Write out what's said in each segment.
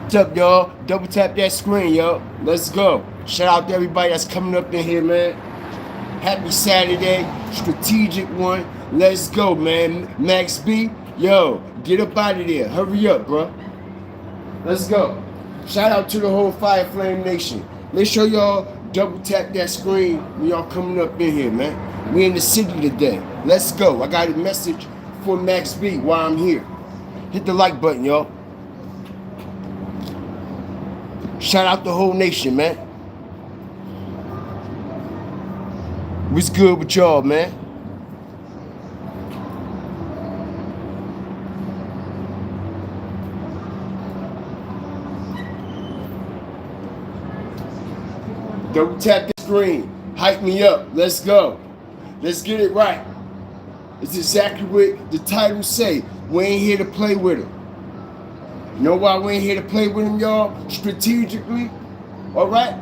What's up, y'all? Double tap that screen, yo. Let's go. Shout out to everybody that's coming up in here, man. Happy Saturday, strategic one. Let's go, man. Max B, yo, get up out of there. Hurry up, bro. Let's go. Shout out to the whole Fire Flame Nation. Make sure y'all double tap that screen when y'all coming up in here, man. We in the city today. Let's go. I got a message for Max B while I'm here. Hit the like button, y'all. Shout out the whole nation, man. What's good with y'all, man? Double tap the screen. Hype me up. Let's go. Let's get it right. It's exactly what the title say. We ain't here to play with them. You know why we ain't here to play with them, y'all? Strategically, all right?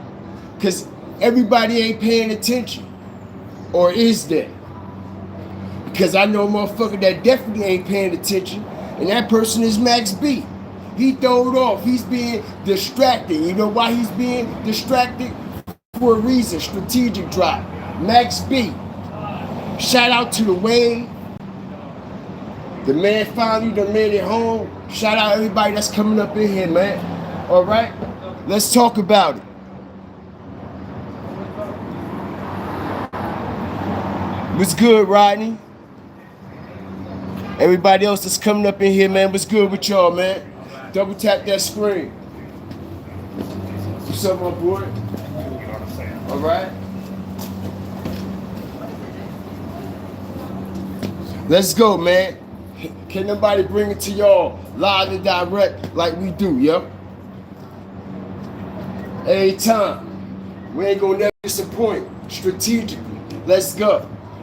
Because everybody ain't paying attention. Or is they? Because I know a motherfucker that definitely ain't paying attention, and that person is Max B. He throwed off. He's being distracted. You know why he's being distracted? For a reason. Strategic drop. Max B. Shout out to the Wave. The man finally done made it home. Shout out everybody that's coming up in here, man. All right? Let's talk about it. What's good, Rodney? Everybody else that's coming up in here, man, what's good with y'all, man? Double tap that screen. What's up, my boy? All right? Let's go, man. Can nobody bring it to y'all live and direct like we do, yo? Every time. We ain't gonna never disappoint. Strategically. Let's go.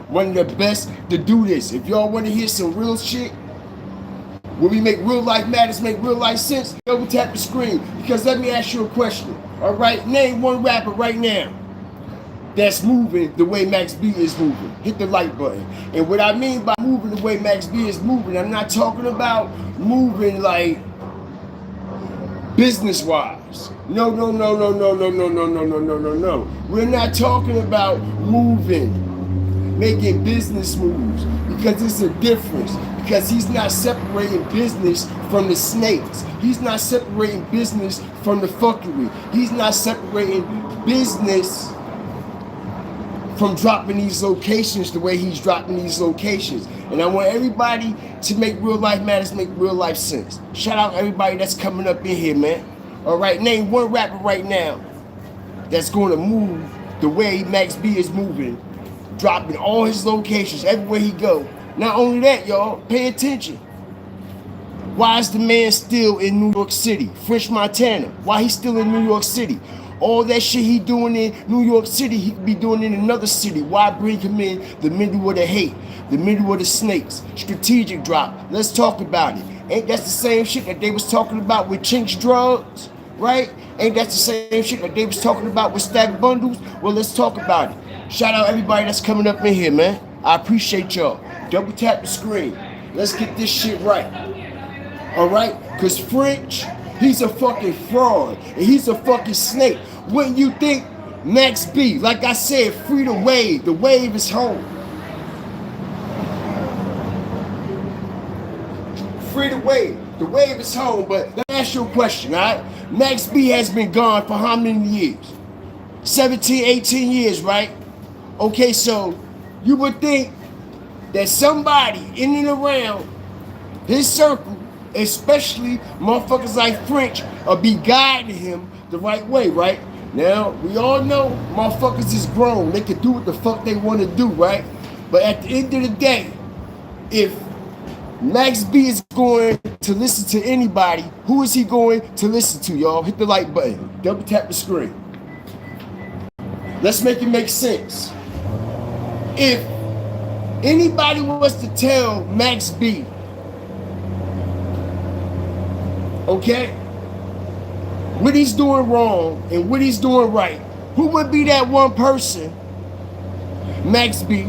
One of the best to do this. If y'all want to hear some real shit, where we make real life matters, make real life sense, double tap the screen. Because let me ask you a question. All right, name one rapper right now that's moving the way Max B is moving. Hit the like button. And what I mean by moving the way Max B is moving, I'm not talking about moving like business-wise. No. We're not talking about moving, making business moves, because it's a difference. Because he's not separating business from the snakes. He's not separating business from the fuckery. He's not separating business from dropping these locations the way he's dropping these locations. And I want everybody to make real life matters, make real life sense. Shout out everybody that's coming up in here, man. All right, name one rapper right now that's going to move the way Max B is moving, dropping all his locations everywhere he go. Not only that, y'all, pay attention. Why is the man still in New York City? French Montana. Why he still in New York City? All that shit he doing in New York City, he could be doing in another city. Why bring him in the middle of the hate, the middle of the snakes? Strategic drop. Let's talk about it. Ain't that the same shit that they was talking about with Chinks drugs, right? Ain't that the same shit that they was talking about with stack bundles? Well, let's talk about it. Shout out everybody that's coming up in here, man. I appreciate y'all. Double tap the screen. Let's get this shit right. All right? Because French, he's a fucking fraud. And he's a fucking snake. Wouldn't you think Max B, like I said, free the wave. The wave is home. Free the wave. The wave is home. But let me ask you a question, all right? Max B has been gone for how many years? 17, 18 years, right? Okay, so you would think that somebody in and around his circle, especially motherfuckers like French, will be guiding him the right way, right? Now, we all know motherfuckers is grown. They can do what the fuck they want to do, right? But at the end of the day, if Max B is going to listen to anybody, who is he going to listen to, y'all? Hit the like button. Double tap the screen. Let's make it make sense. If anybody wants to tell Max B, okay, what he's doing wrong and what he's doing right, who would be that one person Max B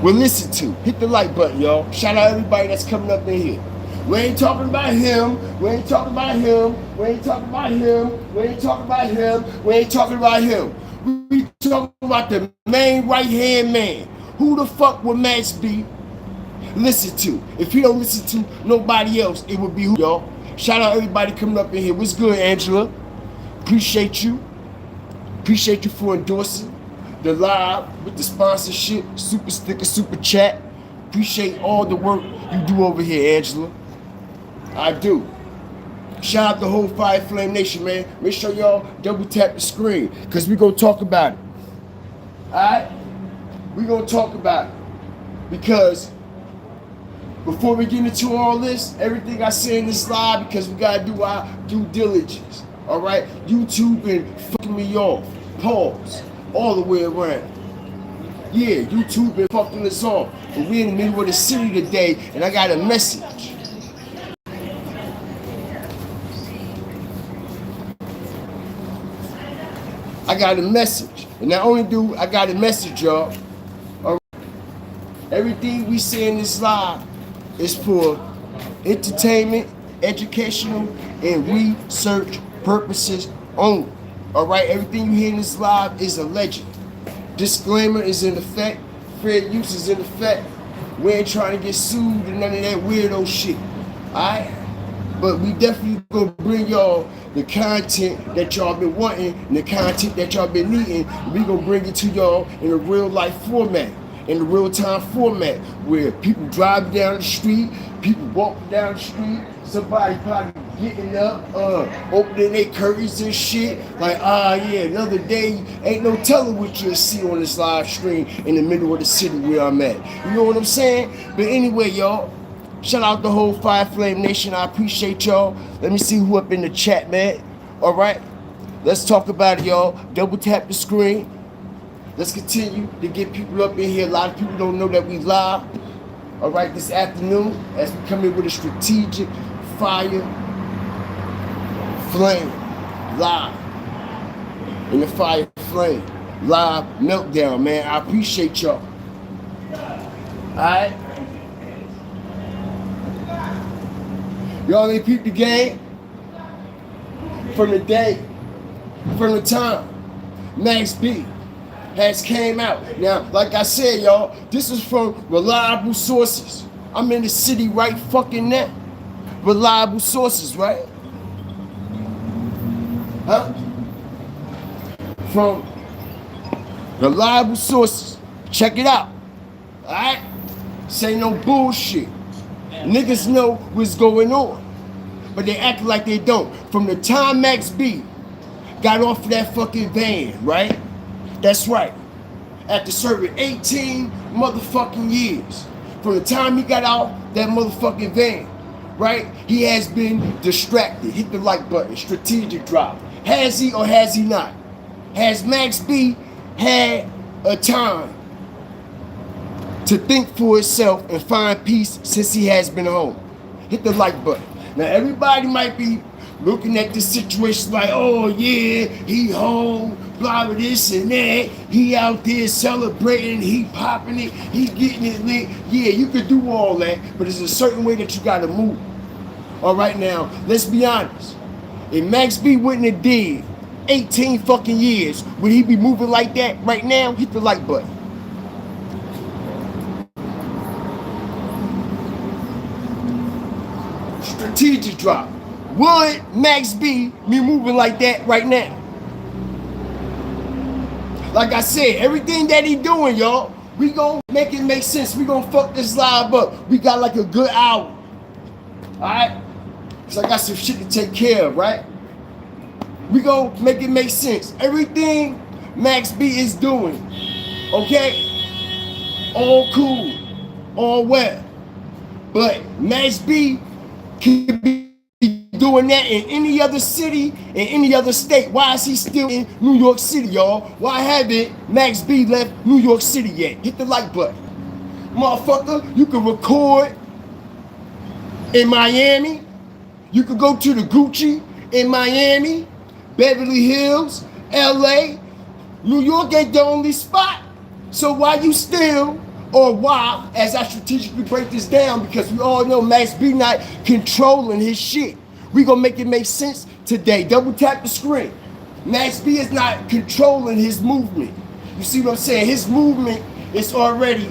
will listen to? Hit the like button, y'all. Shout out everybody that's coming up in here. We ain't talking about him. We ain't talking about him. We ain't talking about him. We ain't talking about him. We ain't talking about him. We talking about the main right-hand man. Who the fuck would Max B listen to? If he don't listen to nobody else, it would be who, y'all? Shout out everybody coming up in here. What's good, Angela? Appreciate you. Appreciate you for endorsing the live with the sponsorship, super sticker, super chat. Appreciate all the work you do over here, Angela. I do. Shout out the whole Fire Flame Nation, man. Make sure y'all double tap the screen, because we gonna talk about it. Alright? We gonna talk about it. Because before we get into all this, everything I say in this live, because we gotta do our due diligence. Alright? YouTube been fucking me off. Pause. All the way around. Yeah, YouTube been fucking us off. But we in the middle of the city today, and I got a message. I got a message. And not only do I got a message, y'all, everything we say in this live is for entertainment, educational, and research purposes only. Alright, everything you hear in this live is alleged. Disclaimer is in effect. Fair use is in effect. We ain't trying to get sued and none of that weirdo shit. Alright? But we definitely gonna bring y'all the content that y'all been wanting and the content that y'all been needing. We gonna bring it to y'all in a real life format, in a real time format, where people driving down the street, people walking down the street, somebody probably getting up, opening their curtains and shit. Like, yeah, another day, ain't no telling what you'll see on this live stream in the middle of the city where I'm at. You know what I'm saying? But anyway, y'all, shout out the whole Fire Flame Nation. I appreciate y'all. Let me see who up in the chat, man. All right, let's talk about it, y'all. Double tap the screen. Let's continue to get people up in here. A lot of people don't know that we live. All right, this afternoon, as we come in with a strategic Fire Flame live in the Fire Flame live meltdown, man. I appreciate y'all. All right. Y'all ain't peep the game from the day, from the time Max B has came out. Now, like I said, y'all, this is from reliable sources. I'm in the city right fucking now. Reliable sources, right? Huh? From reliable sources. Check it out. Alright? Say no bullshit. Niggas know what's going on, but they act like they don't. From the time Max B got off of that fucking van, right? That's right. After serving 18 motherfucking years, from the time he got out that motherfucking van, right? He has been distracted. Hit the like button. Strategic drop. Has he or has he not? Has Max B had a time to think for itself and find peace since he has been home? Hit the like button. Now everybody might be looking at this situation like, oh yeah, he home, blah blah this and that. He out there celebrating, he popping it, he getting it lit. Yeah, you could do all that, but there's a certain way that you gotta move. All right, now, let's be honest. If Max B wouldn't have did 18 fucking years, would he be moving like that right now? Hit the like button. Strategic drop. Would Max B be moving like that right now? Like I said, everything that he doing, y'all, we gonna make it make sense. We gonna fuck this live up. We got like a good hour. Alright? So I got some shit to take care of, right? We gonna make it make sense. Everything Max B is doing, okay? All cool, all well. But Max B can be doing that in any other city, in any other state. Why is he still in New York City, y'all? Why haven't Max B left New York City yet? Hit the like button. Motherfucker, you can record in Miami. You could go to the Gucci in Miami, Beverly Hills, LA. New York ain't the only spot. So why you still Or why, as I strategically break this down, because we all know Max B not controlling his shit. We gonna make it make sense today. Double tap the screen. Max B is not controlling his movement. You see what I'm saying? His movement is already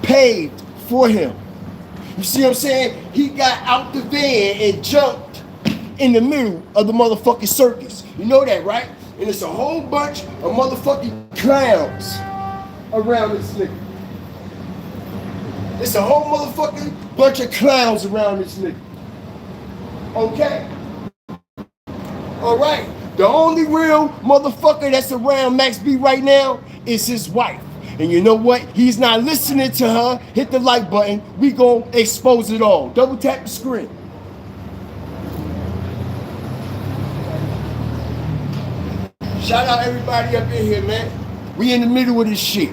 paved for him. You see what I'm saying? He got out the van and jumped in the middle of the motherfucking circus. You know that, right? And it's a whole bunch of motherfucking clowns around this nigga. It's a whole motherfucking bunch of clowns around this nigga. Okay? Alright. The only real motherfucker that's around Max B right now is his wife. And you know what? He's not listening to her. Hit the like button. We gonna expose it all. Double tap the screen. Shout out everybody up in here, man. We in the middle of this shit.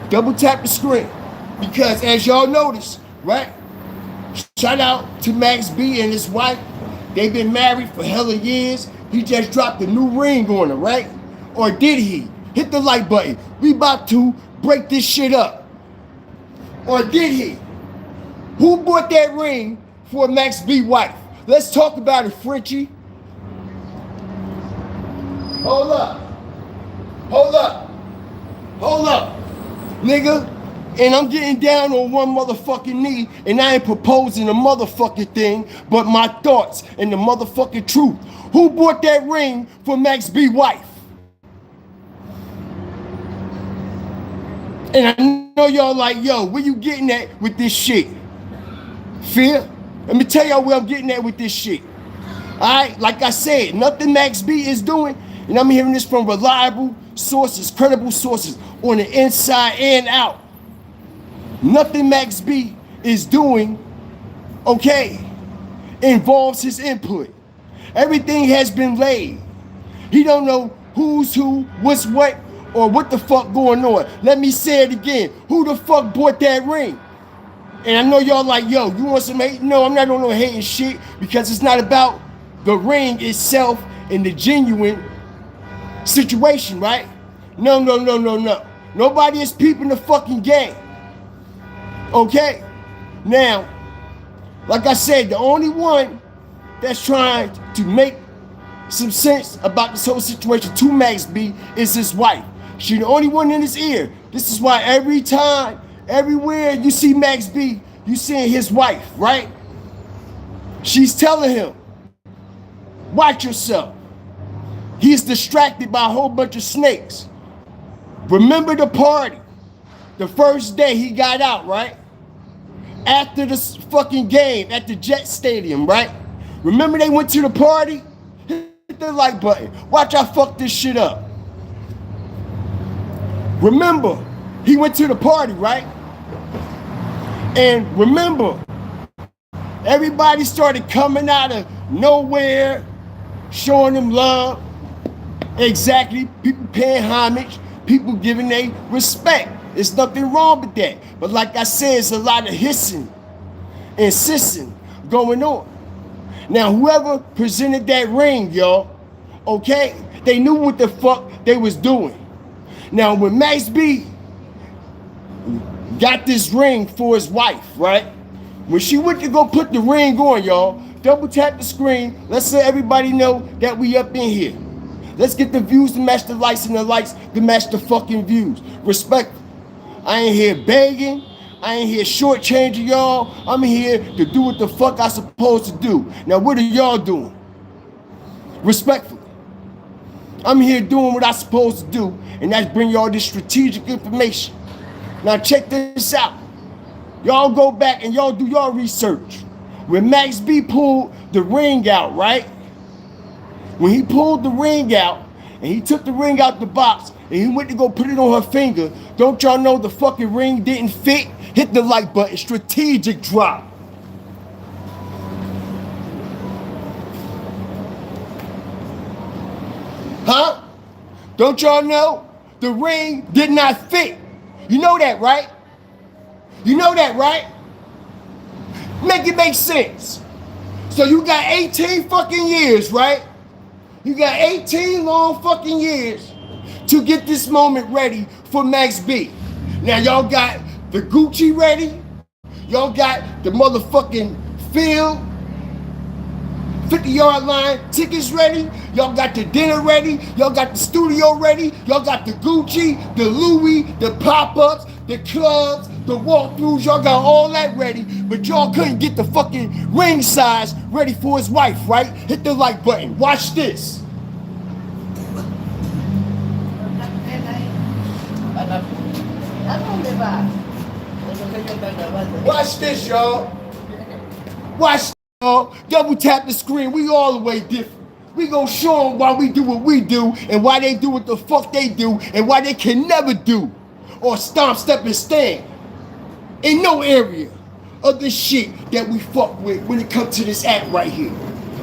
Double tap the screen. Because as y'all notice, right? Shout out to Max B and his wife. They've been married for hella years. He just dropped a new ring on her, right? Or did he? Hit the like button. We about to break this shit up. Or did he? Who bought that ring for Max B wife? Let's talk about it, Frenchie. Hold up. Hold up. Hold up. Nigga. And I'm getting down on one motherfucking knee, and I ain't proposing a motherfucking thing, but my thoughts and the motherfucking truth. Who bought that ring for Max B wife? And I know y'all like, yo, where you getting at with this shit? Fear? Let me tell y'all where I'm getting at with this shit. Alright, like I said, nothing Max B is doing, and I'm hearing this from reliable sources, credible sources, on the inside and out. Nothing Max B is doing, okay, involves his input. Everything has been laid. He don't know who's who, what's what, or what the fuck going on. Let me say it again. Who the fuck bought that ring? And I know y'all like, yo, you want some hate? No, I'm not on no hating shit, because it's not about the ring itself and the genuine situation, right? No. Nobody is peeping the fucking game. Okay? Now, like I said, the only one that's trying to make some sense about this whole situation to Max B is his wife. She's the only one in his ear. This is why every time, everywhere you see Max B, you seeing his wife, right? She's telling him, watch yourself. He's distracted by a whole bunch of snakes. Remember the party. The first day he got out, right? After the fucking game at the Jet Stadium, right? Remember they went to the party? Hit the like button. Watch I fuck this shit up. Remember, he went to the party, right? And remember, everybody started coming out of nowhere, showing him love. Exactly. People paying homage. People giving their respect. There's nothing wrong with that. But like I said, it's a lot of hissing and sissing going on. Now, whoever presented that ring, y'all, okay, they knew what the fuck they was doing. Now, when Max B got this ring for his wife, right? When she went to go put the ring on, y'all, double tap the screen. Let's let everybody know that we up in here. Let's get the views to match the likes and the likes to match the fucking views. Respect. I ain't here begging. I ain't here shortchanging y'all. I'm here to do what the fuck I supposed to do. Now, what are y'all doing? Respectfully. I'm here doing what I supposed to do, and that's bring y'all this strategic information. Now, check this out. Y'all go back and y'all do y'all research. When Max B pulled the ring out, right? When he pulled the ring out, and he took the ring out the box, and he went to go put it on her finger, don't y'all know the fucking ring didn't fit? Hit the like button. Strategic drop. Huh? Don't y'all know? The ring did not fit. You know that, right? You know that, right? Make it make sense. So you got 18 fucking years, right? You got 18 long fucking years to get this moment ready for Max B. Now y'all got the Gucci ready. Y'all got the motherfucking field 50-yard line tickets ready. Y'all got the dinner ready. Y'all got the studio ready. Y'all got the Gucci, the Louis, the pop-ups, the clubs, the walkthroughs. Y'all got all that ready, but y'all couldn't get the fucking ring size ready for his wife, right? Hit the like button. Watch this. Watch this, y'all. Watch this, y'all. Double tap the screen. We all the way different. We gonna show them why we do what we do and why they do what the fuck they do and why they can never do or stomp, step, and stand in no area of the shit that we fuck with when it comes to this app right here.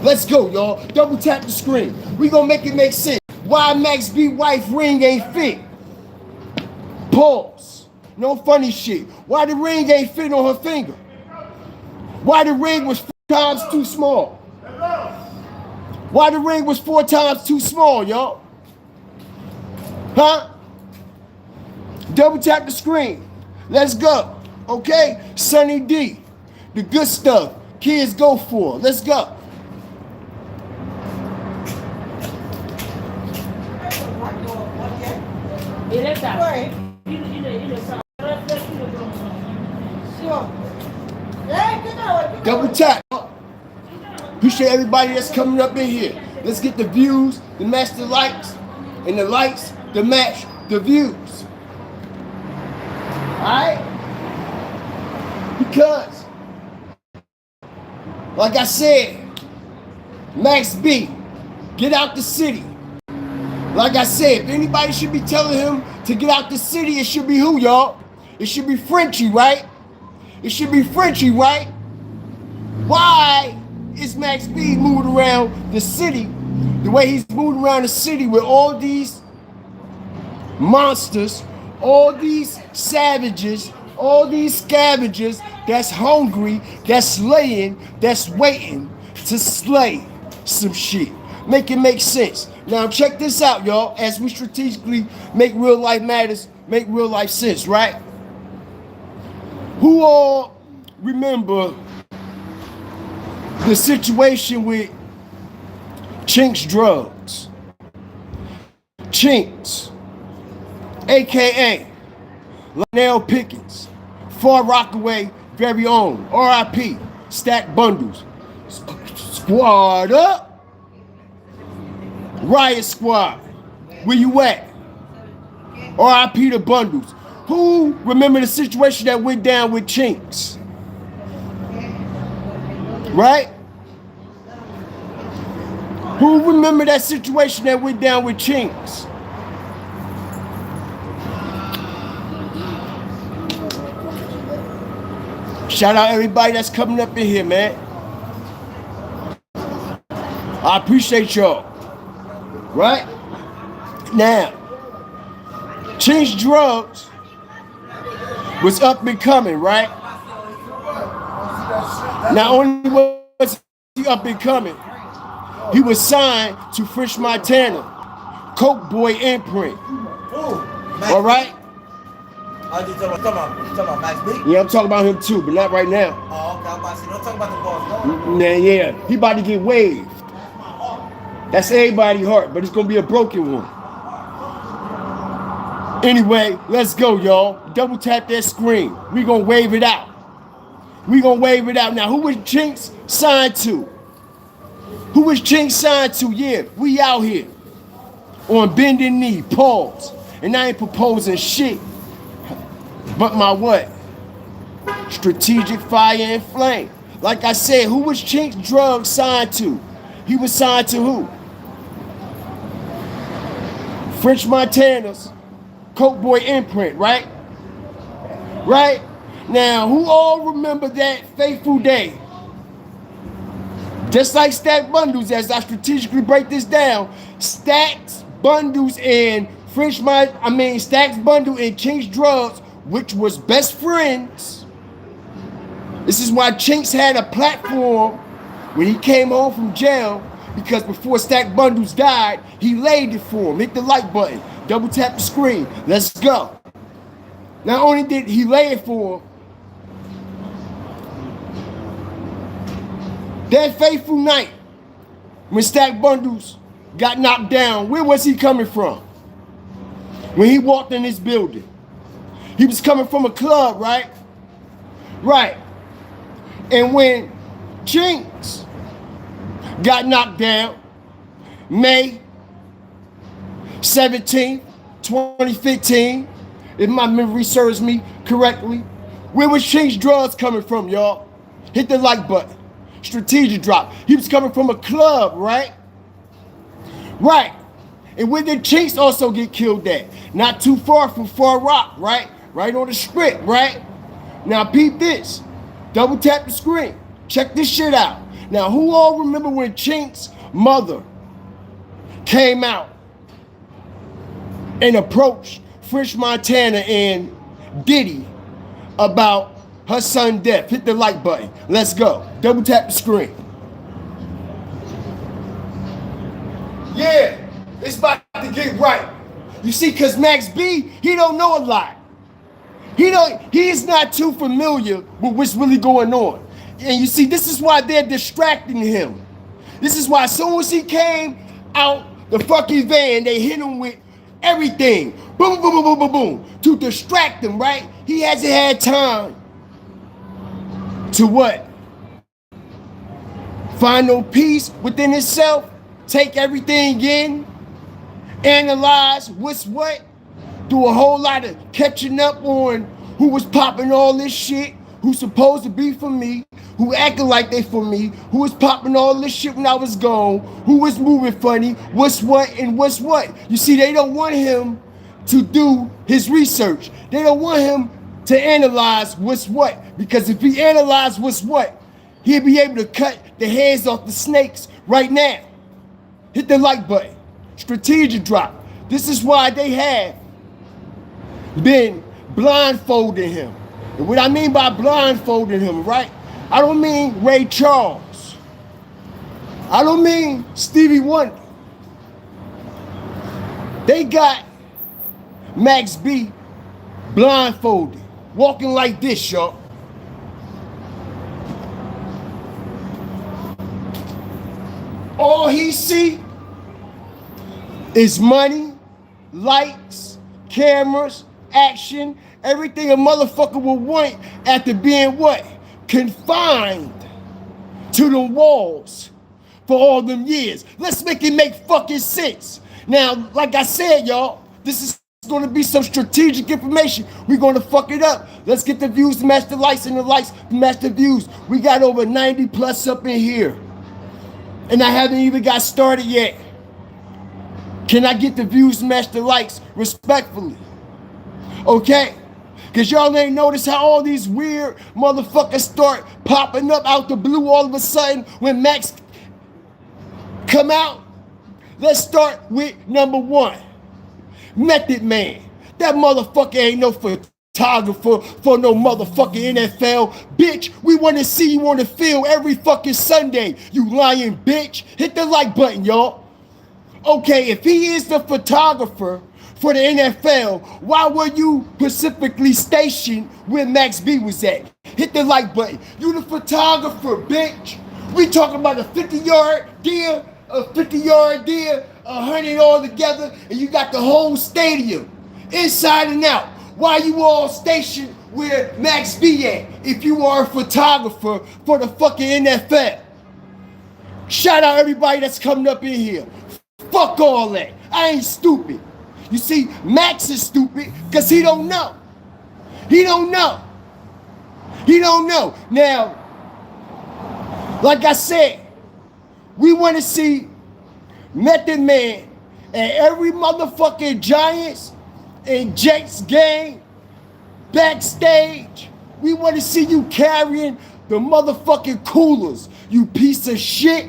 Let's go, y'all. Double tap the screen. We gonna make it make sense. Why Max B wife ring ain't fit? Pause. No funny shit. Why the ring ain't fit on her finger? Why the ring was 4 times too small? Why the ring was 4 times too small, y'all? Huh? Double tap the screen. Let's go. Okay? Sunny D. The good stuff. Kids go for. Let's go. Double tap. Appreciate everybody that's coming up in here. Let's get the views to match the likes, and the likes to match the views. Alright? Because, like I said, Max B, get out the city. Like I said, if anybody should be telling him to get out the city, it should be who, y'all? It should be Frenchie, right? It should be Frenchie, right? Why is Max B moving around the city the way he's moving around the city with all these monsters, all these savages, all these scavengers that's hungry, that's laying, that's waiting to slay some shit? Make it make sense. Now check this out, y'all, as we strategically make real life matters, make real life sense, right? Who all remember the situation with Chinks Drugs? Chinks, aka Lionel Pickens, Far Rockaway very own, RIP, Stack Bundles, Squad Up, Riot Squad, where you at? RIP the Bundles. Who remember the situation that went down with Chinks? Right? Who remember that situation that went down with Chinks? Shout out everybody that's coming up in here, man. I appreciate y'all. Right? Now, Chinks Drugs was up and coming, right? Not only was he up and coming, he was signed to French Montana, Coke Boy imprint. All right? You talking about Max B? Yeah, I'm talking about him too, but not right now. Oh, okay. I'm about to say, don't talk about the boss. No. Nah, yeah, he about to get waved. That's everybody's heart, but it's gonna be a broken one. Anyway, let's go, y'all. Double tap that screen. We gonna wave it out. We gonna wave it out. Now, who was Chinks signed to? Who was Chinks signed to? Yeah, we out here on bending knee, pause. And I ain't proposing shit, but my what? Strategic fire and flame. Like I said, who was Chinks Drugs signed to? He was signed to who? French Montana's Coke Boy imprint, right? Right? Now, who all remember that fateful day? Just like Stack Bundles, as I strategically break this down, Stacks Bundles and Stacks Bundle and Chinks Drugs, which was best friends. This is why Chinks had a platform when he came home from jail, because before Stack Bundles died, he laid it for him. Hit the like button. Double tap the screen. Let's go. Not only did he lay it for him, that fateful night when Stack Bundles got knocked down, where was he coming from? When he walked in his building, he was coming from a club, right? Right. And when Jinx got knocked down, May 17th, 2015, if my memory serves me correctly, where was Jinx drugs coming from, y'all? Hit the like button. Strategic drop. He was coming from a club, right? Right. And where did Jinx also get killed at? Not too far from Far Rock, right? Right on the strip, right? Now peep this. Double tap the screen. Check this shit out. Now who all remember when Jinx's mother came out and approached French Montana and Diddy about her son's death? Hit the like button. Let's go. Double tap the screen. Yeah, it's about to get right. You see, cause Max B, he don't know a lot. He's not too familiar with what's really going on. And you see, this is why they're distracting him. This is why as soon as he came out the fucking van, they hit him with everything. Boom, boom, boom, boom, boom, boom. To distract him, right? He hasn't had time to what? Find no peace within himself. Take everything in. Analyze what's what. Do a whole lot of catching up on who was popping all this shit, who's supposed to be for me, who acting like they for me, who was popping all this shit when I was gone, who was moving funny, what's what and what's what. You see, they don't want him to do his research. They don't want him to analyze what's what, because if he analyzed what's what, he'll be able to cut the heads off the snakes right now. Hit the like button. Strategic drop. This is why they have been blindfolding him. And what I mean by blindfolding him, right? I don't mean Ray Charles. I don't mean Stevie Wonder. They got Max B blindfolded, walking like this, y'all. All he see is money, lights, cameras, action, everything a motherfucker would want after being what? Confined to the walls for all them years. Let's make it make fucking sense. Now, like I said, y'all, this is going to be some strategic information. We're going to fuck it up. Let's get the views to match the likes and the likes to match the views. We got over 90 plus up in here. And I haven't even got started yet. Can I get the views to match the likes respectfully? Okay? Because y'all ain't noticed how all these weird motherfuckers start popping up out the blue all of a sudden when Max come out? Let's start with number one. Method Man. That motherfucker ain't no photographer for no motherfucking NFL. Bitch, we want to see you on the field every fucking Sunday, you lying bitch. Hit the like button, y'all. Okay, if he is the photographer for the NFL, why were you specifically stationed where Max B was at? Hit the like button. You the photographer, bitch. We talking about a 50-yard deal, a 50-yard deal, 100 all together, and you got the whole stadium inside and out. Why you all stationed where Max B at if you are a photographer for the fucking NFL? Shout out everybody that's coming up in here. Fuck all that. I ain't stupid. You see, Max is stupid because he don't know. He don't know. He don't know. Now, like I said, we want to see Method Man and every motherfucking Giants and Jets game backstage. We want to see you carrying the motherfucking coolers, you piece of shit.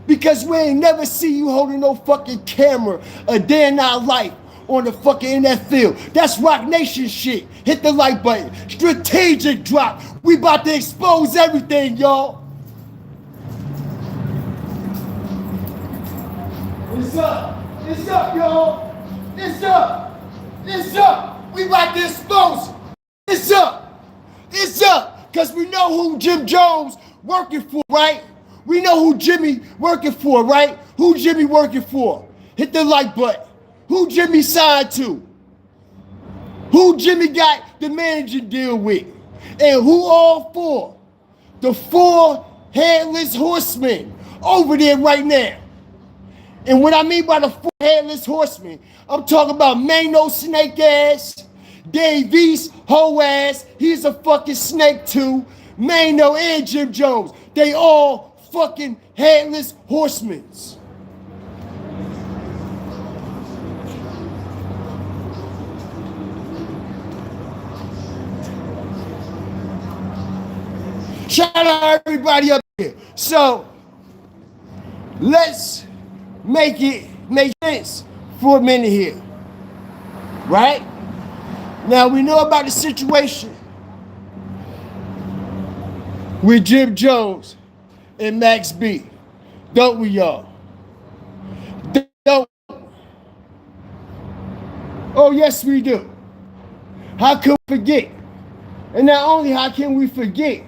Because we ain't never see you holding no fucking camera a day in our life on the fucking in that field. That's Rock Nation shit. Hit the like button. Strategic drop. We about to expose everything, y'all. It's up. It's up, y'all. It's up. It's up. We about to expose it. It's up. It's up. Because we know who Jim Jones working for, right? We know who Jimmy working for, right? Who Jimmy working for? Hit the like button. Who Jimmy signed to? Who Jimmy got the manager deal with? And who all for? The 4 headless horsemen over there right now. And what I mean by the 4 headless horsemen, I'm talking about Manio snake ass, Davies hoe ass, he's a fucking snake too, Manio and Jim Jones, they all fucking headless horsemen. Shout out everybody up here. So let's make sense for a minute here. Right? Now we know about the situation with Jim Jones and Max B. Don't we, y'all? Don't. Oh, yes, we do. How can we forget? And not only how can we forget,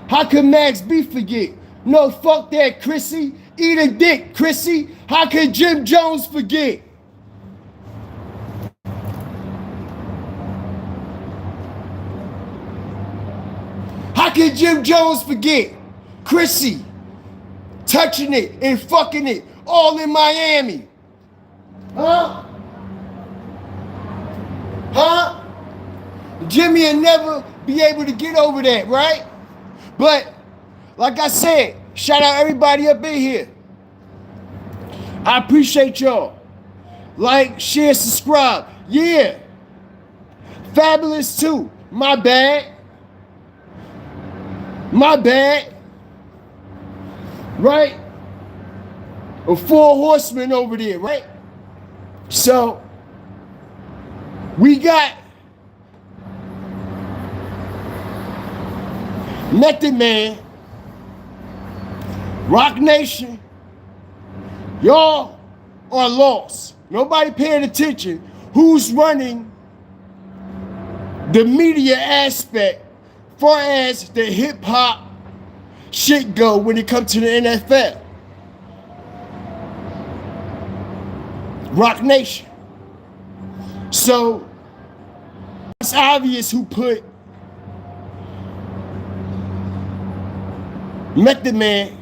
how can Max B forget? No, fuck that, Chrissy. Eat a dick, Chrissy. How can Jim Jones forget? How can Jim Jones forget? Chrissy touching it and fucking it all in Miami. Huh? Huh? Jimmy will never be able to get over that, right? But, like I said, shout out everybody up in here. I appreciate y'all. Like, share, subscribe. Yeah. Fabulous too. My bad. My bad. Right? A 4 horsemen over there, right? So, we got Method Man, Rock Nation, y'all are lost. Nobody paying attention who's running the media aspect far as the hip hop shit go when it comes to the NFL. Rock Nation. So it's obvious who put Method Man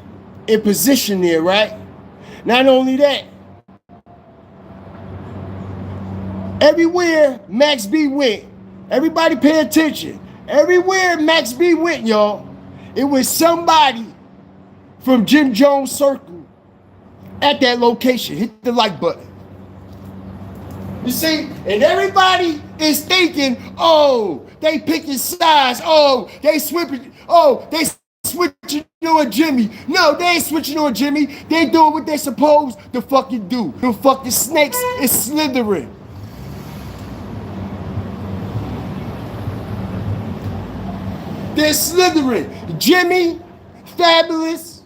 in position there, right? Not only that, everywhere Max B went, everybody pay attention. Everywhere Max B went, y'all, it was somebody from Jim Jones' circle at that location. Hit the like button. You see? And everybody is thinking, oh, they picking sides. Oh, they switching. Oh, they switching to a Jimmy. No, they ain't switching to a Jimmy. They doing what they supposed to fucking do. The fucking snakes is slithering. They're slithering. Jimmy, Fabulous,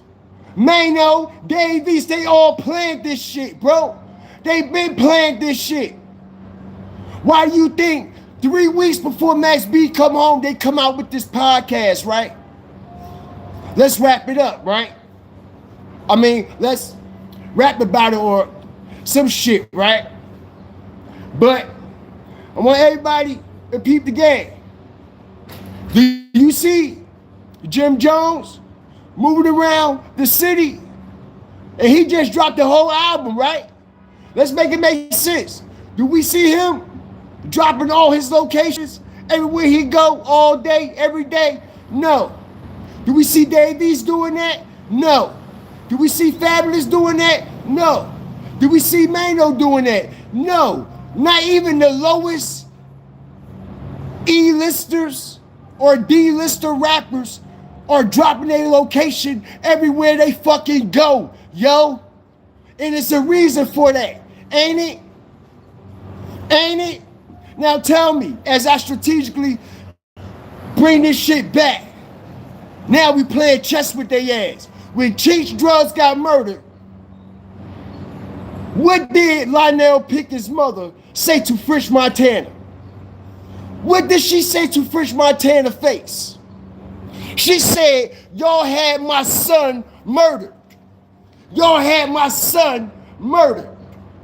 Mano, Davies, they all planned this shit, bro. They've been playing this shit. Why do you think 3 weeks before Max B come home, they come out with this podcast, right? Let's wrap it up, right? I mean, let's rap about it or some shit, right? But I want everybody to peep the game. Do you see Jim Jones moving around the city? And he just dropped the whole album, right? Let's make it make sense. Do we see him dropping all his locations everywhere he go all day, every day? No. Do we see Davies doing that? No. Do we see Fabulous doing that? No. Do we see Mano doing that? No. Not even the lowest E-listers or D-lister rappers are dropping their location everywhere they fucking go, yo. And it's a reason for that, ain't it? Ain't it? Now tell me, as I strategically bring this shit back, now we playing chess with their ass. When Cheech Drugs got murdered, what did Lionel Pickett's mother say to Fresh Montana? What did she say to French Montana's face? She said, y'all had my son murdered. Y'all had my son murdered,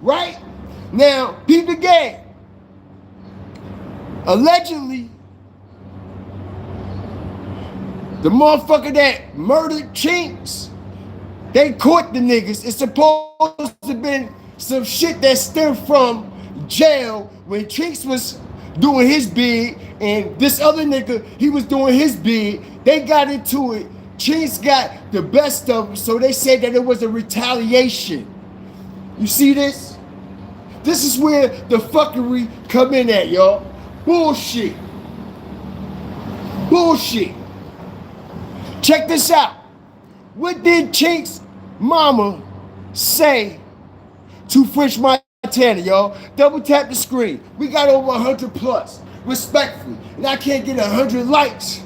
right? Now, peep the game. Allegedly, the motherfucker that murdered Chinks, they caught the niggas. It's supposed to have been some shit that stemmed from jail when Chinks was doing his bid and this other nigga, he was doing his bid. They got into it. Chinks got the best of them, so they said that it was a retaliation. You see this? This is where the fuckery come in at, y'all. Bullshit. Bullshit. Check this out. What did Chinks' mama say to French Montana, y'all? Double tap the screen. We got over 100 plus, respectfully. And I can't get 100 likes.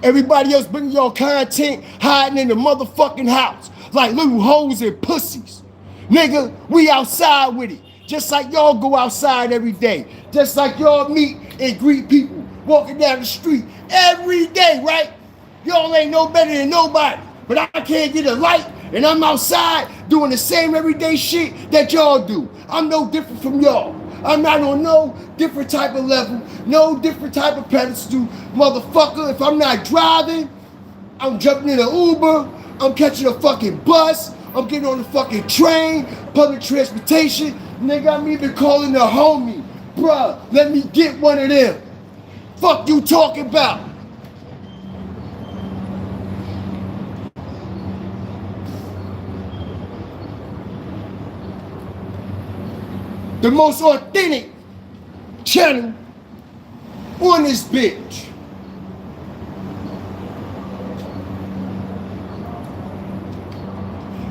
Everybody else bringing y'all content, hiding in the motherfucking house like little hoes and pussies. Nigga, we outside with it. Just like y'all go outside every day. Just like y'all meet and greet people walking down the street every day, right? Y'all ain't no better than nobody. But I can't get a light and I'm outside doing the same everyday shit that y'all do. I'm no different from y'all. I'm not on no different type of level, no different type of pedestal. Motherfucker, if I'm not driving, I'm jumping in an Uber, I'm catching a fucking bus, I'm getting on the fucking train, public transportation. Nigga, I'm even calling a homie. Bruh, let me get one of them. Fuck you talking about? The most authentic channel on this bitch.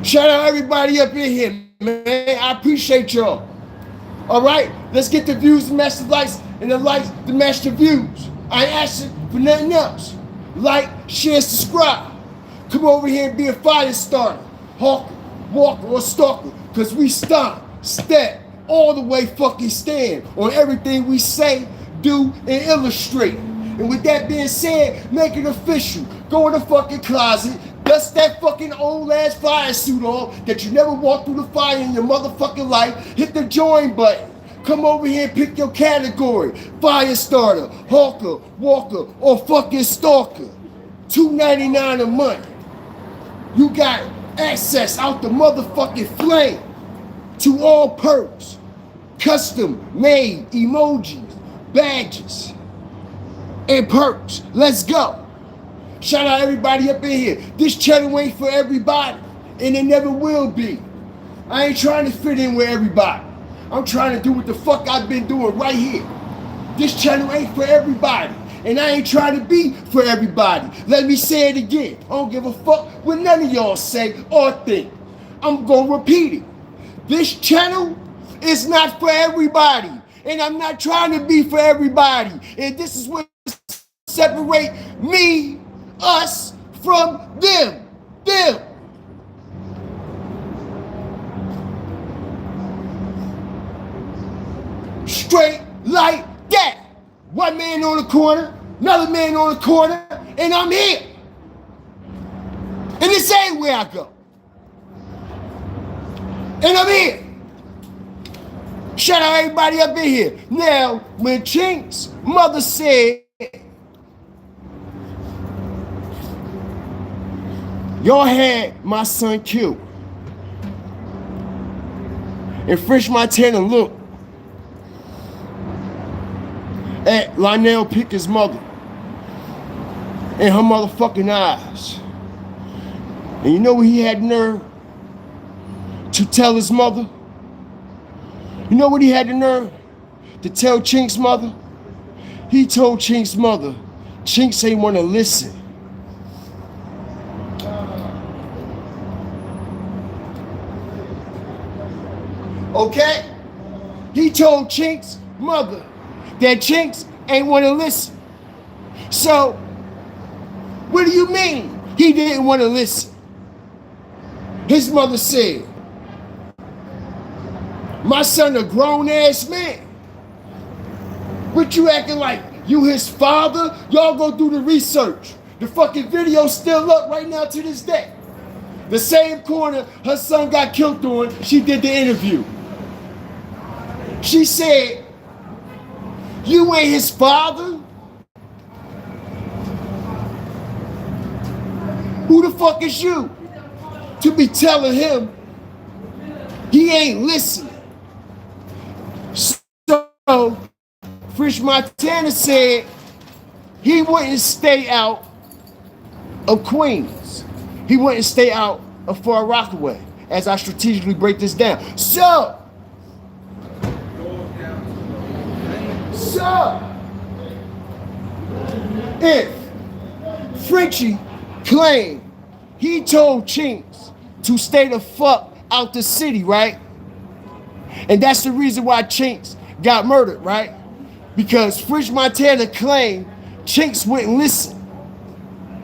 Shout out everybody up in here, man. I appreciate y'all. All right, let's get the views to match the likes and the likes to match the views. I ain't asking for nothing else. Like, share, subscribe. Come over here and be a fire starter, hawker, walker, or stalker, because we stop, step, all the way fucking stand on everything we say, do, and illustrate. And with that being said, make it official. Go in the fucking closet, dust that fucking old ass fire suit off that you never walked through the fire in your motherfucking life. Hit the join button. Come over here and pick your category. Fire starter, hawker, walker, or fucking stalker. $2.99 a month. You got access out the motherfucking flame to all perks. Custom made emojis, badges, and perks. Let's go. Shout out everybody up in here. This channel ain't for everybody, and it never will be. I ain't trying to fit in with everybody. I'm trying to do what the fuck I've been doing right here. This channel ain't for everybody, and I ain't trying to be for everybody. Let me say it again. I don't give a fuck what none of y'all say or think. I'm gonna repeat it. This channel is not for everybody, and I'm not trying to be for everybody. And this is what separate me, us, from them. Them. Straight like that. One man on the corner, another man on the corner, and I'm here. And this ain't where I go. And I'm here. Shout out everybody up in here. Now, when Chinks' mother said, y'all had my son killed, and French Montana looked at Lionel Pickett's mother in her motherfucking eyes. And you know what he had nerve to tell his mother? You know what he had the nerve to tell Chinks' mother? He told Chinks' mother, Chinks ain't want to listen. Okay? He told Chinks' mother that Chinks ain't want to listen. So, what do you mean he didn't want to listen? His mother said, my son a grown ass man. What you acting like You his father? Y'all go do the research. The fucking video's still up right now to this day. The same corner her son got killed on, she did the interview. She said, you ain't his father? Who the fuck is you to be telling him he ain't listening? So, Fresh Montana said he wouldn't stay out of Queens. He wouldn't stay out of Far Rockaway as I strategically break this down. So, if Frenchie claimed he told Chinks to stay the fuck out the city, right? And that's the reason why Chinks got murdered, right? Because Fresh Montana claimed Chinks wouldn't listen.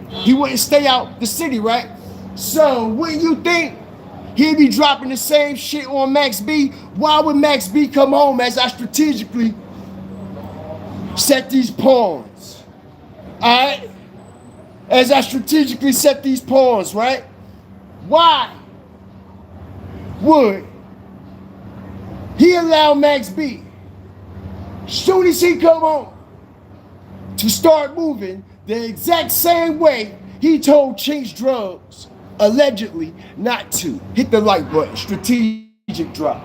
He wouldn't stay out the city, right? So wouldn't you think he'd be dropping the same shit on Max B? Why would Max B come home as I strategically set these pawns? Alright? As I strategically set these pawns, right? Why would he allow Max B, soon as he come home, to start moving the exact same way he told Chinks Drugs, allegedly, not to? Hit the like button, strategic drop.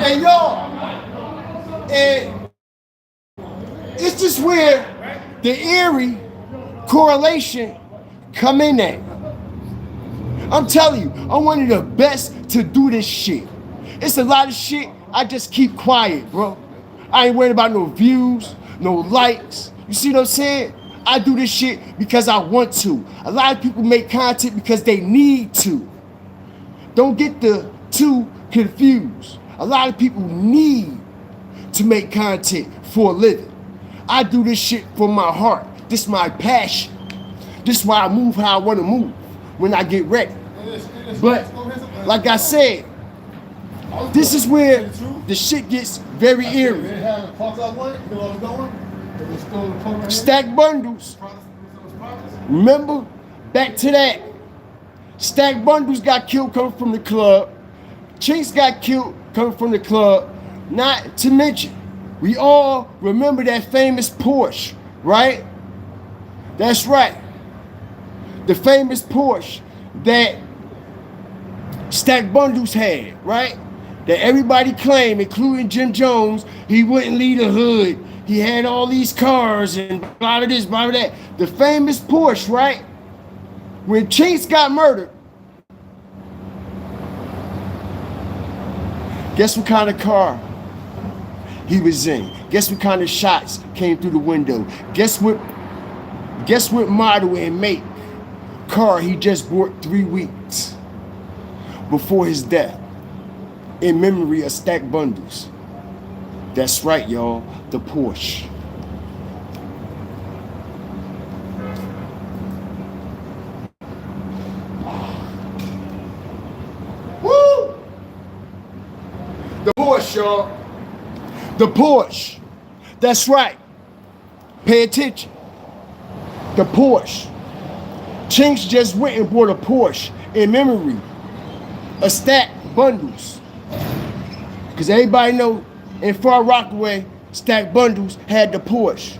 And y'all, and it's just where the eerie correlation come in at. I'm telling you, I'm one of the best to do this shit. It's a lot of shit I just keep quiet, bro. I ain't worried about no views, no likes. You see what I'm saying? I do this shit because I want to. A lot of people make content because they need to. Don't get the two confused. A lot of people need to make content for a living. I do this shit from my heart. This is my passion. This is why I move how I want to move when I get ready. But like I said, this is where the shit gets very eerie. Stack bundles. Remember? Back to that. Stack bundles got killed coming from the club. Chinks got killed coming from the club. Not to mention, we all remember that famous Porsche, right? That's right. The famous Porsche that Stack Bundles had, right? That everybody claimed, including Jim Jones, he wouldn't leave the hood. He had all these cars and blah, blah, this, blah, blah, that. The famous Porsche, right? When Chinks got murdered, guess what kind of car he was in? Guess what kind of shots came through the window? Guess what model and make car he just bought 3 weeks before his death in memory of Stack Bundles? That's right, y'all, the Porsche. Woo! The Porsche, y'all. The Porsche. That's right. Pay attention. The Porsche. Chinks just went and bought a Porsche in memory of Stack Bundles. Because everybody know in Far Rockaway, Stack Bundles had the Porsche.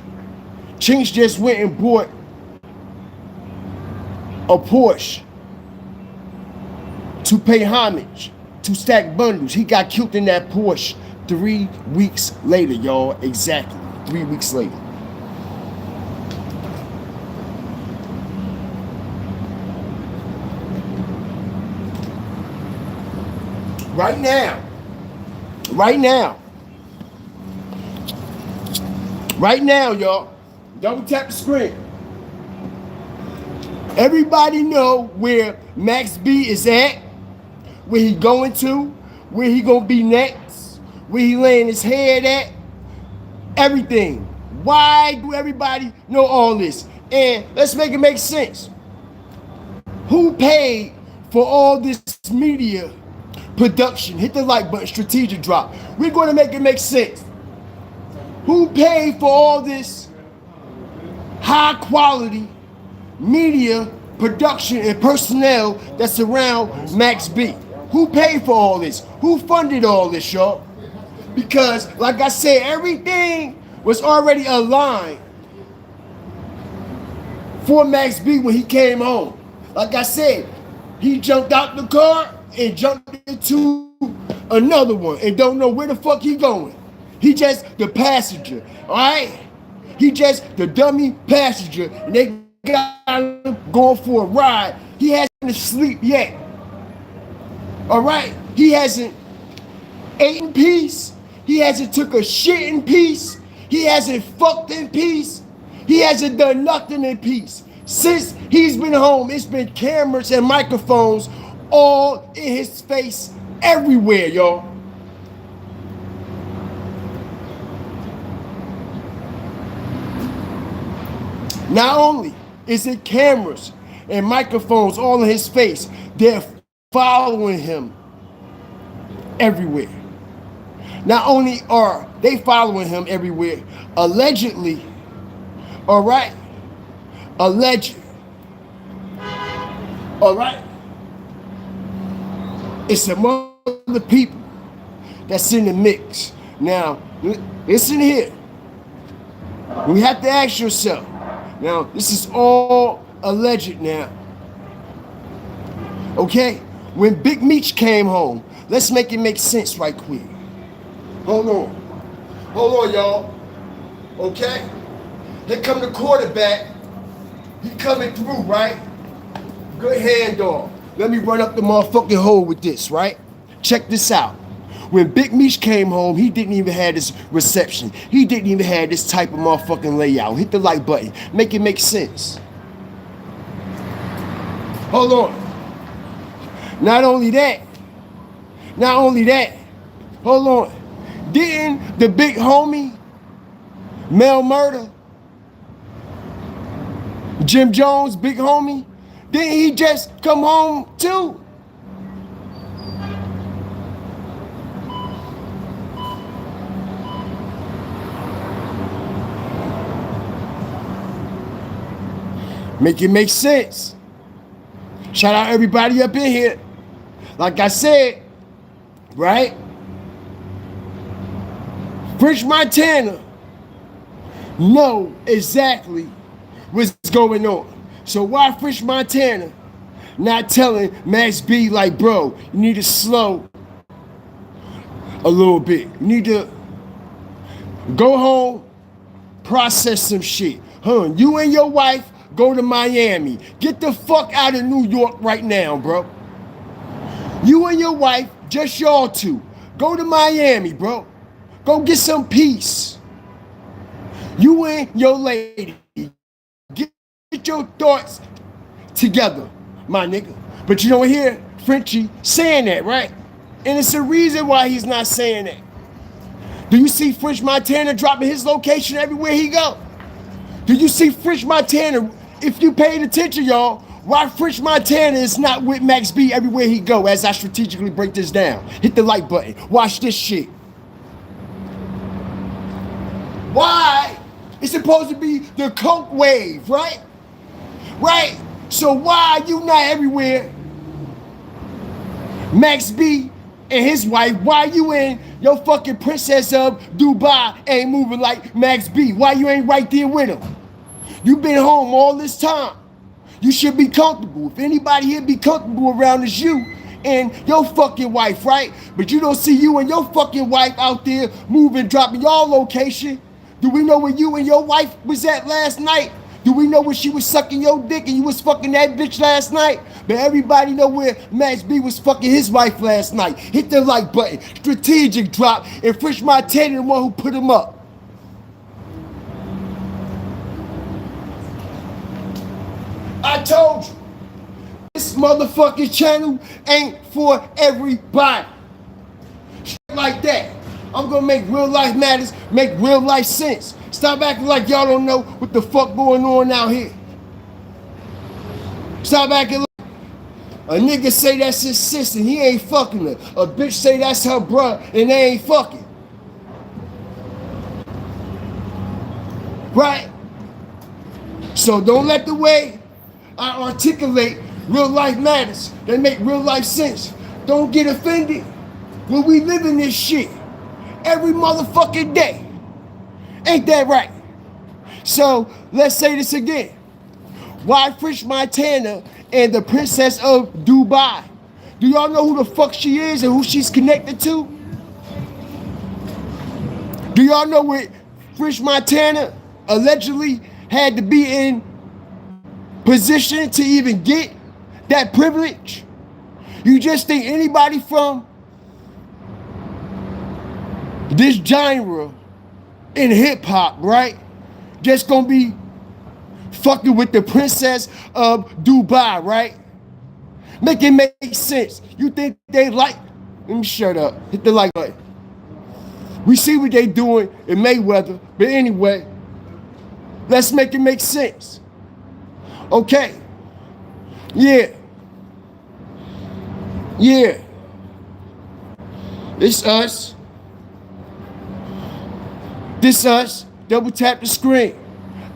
Chinks just went and bought a Porsche to pay homage to Stack Bundles. He got killed in that Porsche 3 weeks later, y'all. Exactly. 3 weeks later. Right now, y'all, double tap the screen. Everybody know where Max B is at, where he going to, where he gonna be next, where he laying his head at, everything. Why do everybody know all this? And let's make it make sense. Who paid for all this media production. Hit the like button, strategic drop. We're going to make it make sense. Who paid for all this high quality media production and personnel that's around Max B? Who paid for all this? Who funded all this, y'all? Because, like I said, everything was already aligned for Max B when he came home. Like I said, he jumped out the car and jumped into another one and don't know where the fuck he going. He just the passenger, all right? He just the dummy passenger, and they got him going for a ride. He hasn't sleep yet, all right? He hasn't ate in peace. He hasn't took a shit in peace. He hasn't fucked in peace. He hasn't done nothing in peace. Since he's been home, it's been cameras and microphones all in his face everywhere, y'all. Not only is it cameras and microphones all in his face, they're following him everywhere. Not only are they following him everywhere, allegedly, all right? Alleged. All right? It's some other people that's in the mix. Now, listen here. We have to ask yourself. Now, this is all alleged now. Okay? When Big Meech came home, let's make it make sense right quick. Hold on, y'all. Okay? Here come the quarterback. He coming through, right? Good handoff. Let me run up the motherfucking hole with this, right? Check this out. When Big Meech came home, he didn't even have this reception. He didn't even have this type of motherfucking layout. Hit the like button. Make it make sense. Hold on. Not only that, hold on. Didn't the big homie, Mel Murder, Jim Jones, big homie, didn't he just come home too? Make it make sense. Shout out everybody up in here. Like I said, right? French Montana know exactly what's going on. So why French Montana not telling Max B like, bro, you need to slow a little bit. You need to go home, process some shit. You and your wife go to Miami. Get the fuck out of New York right now, bro. You and your wife, just y'all two, go to Miami, bro. Go get some peace. You and your lady, get your thoughts together, my nigga. But you don't hear Frenchie saying that, right? And it's a reason why he's not saying that. Do you see French Montana dropping his location everywhere he go? Do you see French Montana, if you paid attention, y'all, why French Montana is not with Max B everywhere he go as I strategically break this down? Hit the like button. Watch this shit. Why? It's supposed to be the coke wave, right? Right? So why are you not everywhere? Max B and his wife, why you in your fucking princess of Dubai ain't moving like Max B? Why you ain't right there with him? You been home all this time. You should be comfortable. If anybody here be comfortable around, it's you and your fucking wife, right? But you don't see you and your fucking wife out there moving, dropping y'all location. Do we know where you and your wife was at last night? Do we know where she was sucking your dick and you was fucking that bitch last night? But everybody know where Max B was fucking his wife last night. Hit the like button. Strategic drop. And French Montana the one who put him up. I told you. This motherfucking channel ain't for everybody. Shit like that. I'm gonna make real life matters, make real life sense. Stop acting like y'all don't know what the fuck going on out here. Stop acting like A nigga say that's his sister, he ain't fucking her. A bitch say that's her bruh, and they ain't fucking. Right? So don't let the way I articulate real life matters, they make real life sense. Don't get offended when we live in this shit every motherfucking day. Ain't that right? So let's say this again. Why French Montana and the Princess of Dubai? Do y'all know who the fuck she is and who she's connected to? Do y'all know what French Montana allegedly had to be in position to even get that privilege? You just think anybody from this genre in hip hop, right, just gonna be fucking with the Princess of Dubai, right? Make it make sense. You think they like, let me shut up, hit the like button. We see what they doing in Mayweather, but anyway, let's make it make sense. Okay, yeah, it's us. This us, double tap the screen.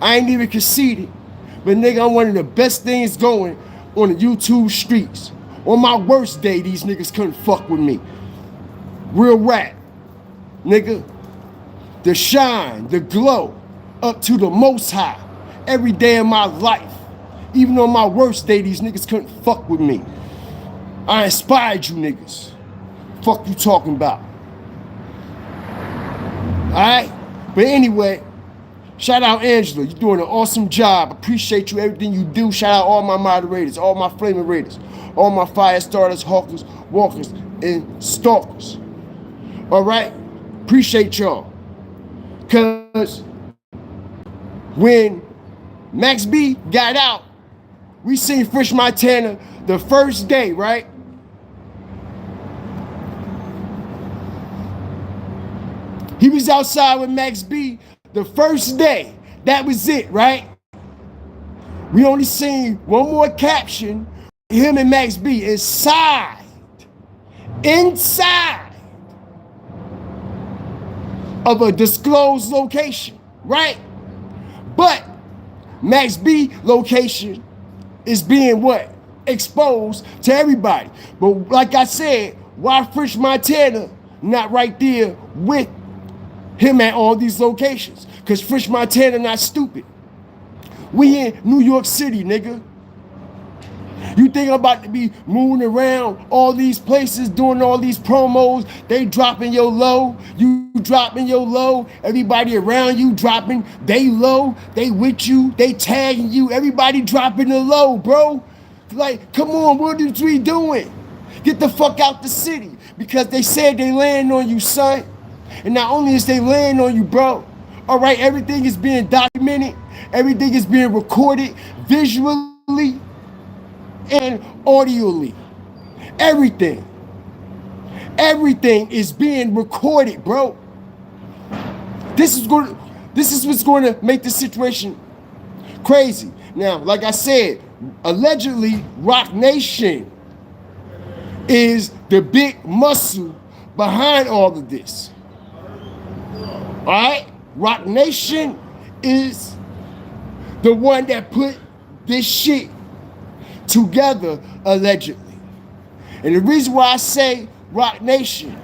I ain't even conceded, but nigga, I'm one of the best things going on the YouTube streets. On my worst day, these niggas couldn't fuck with me. Real rap, nigga. The shine, the glow, up to the most high, every day of my life. Even on my worst day, these niggas couldn't fuck with me. I inspired you niggas. Fuck you talking about. Alright? But anyway, shout out Angela. You're doing an awesome job. Appreciate you, everything you do. Shout out all my moderators, all my flaming raiders, all my fire starters, hawkers, walkers, and stalkers. Alright? Appreciate y'all. Cause when Max B got out, we seen French Montana the first day, right? He was outside with Max B the first day. That was it, right? We only seen one more caption, him and Max B inside of a disclosed location, right? But Max B location is being what? Exposed to everybody. But like I said, why French Montana not right there with him at all these locations? Because French Montana not stupid. We in New York City, nigga. You think I'm about to be moving around all these places, doing all these promos, they dropping your low, you dropping your low, everybody around you dropping they low, they with you, they tagging you, everybody dropping the low, bro. Like, come on, what is we doing? Get the fuck out the city, because they said they laying on you, son. And not only is they laying on you, bro, all right, everything is being documented, everything is being recorded visually and audially. Everything is being recorded, bro. This is what's going to make the situation crazy. Now, like I said, allegedly Rock Nation is the big muscle behind all of this. All right? Rock Nation is the one that put this shit together, allegedly. And the reason why I say Rock Nation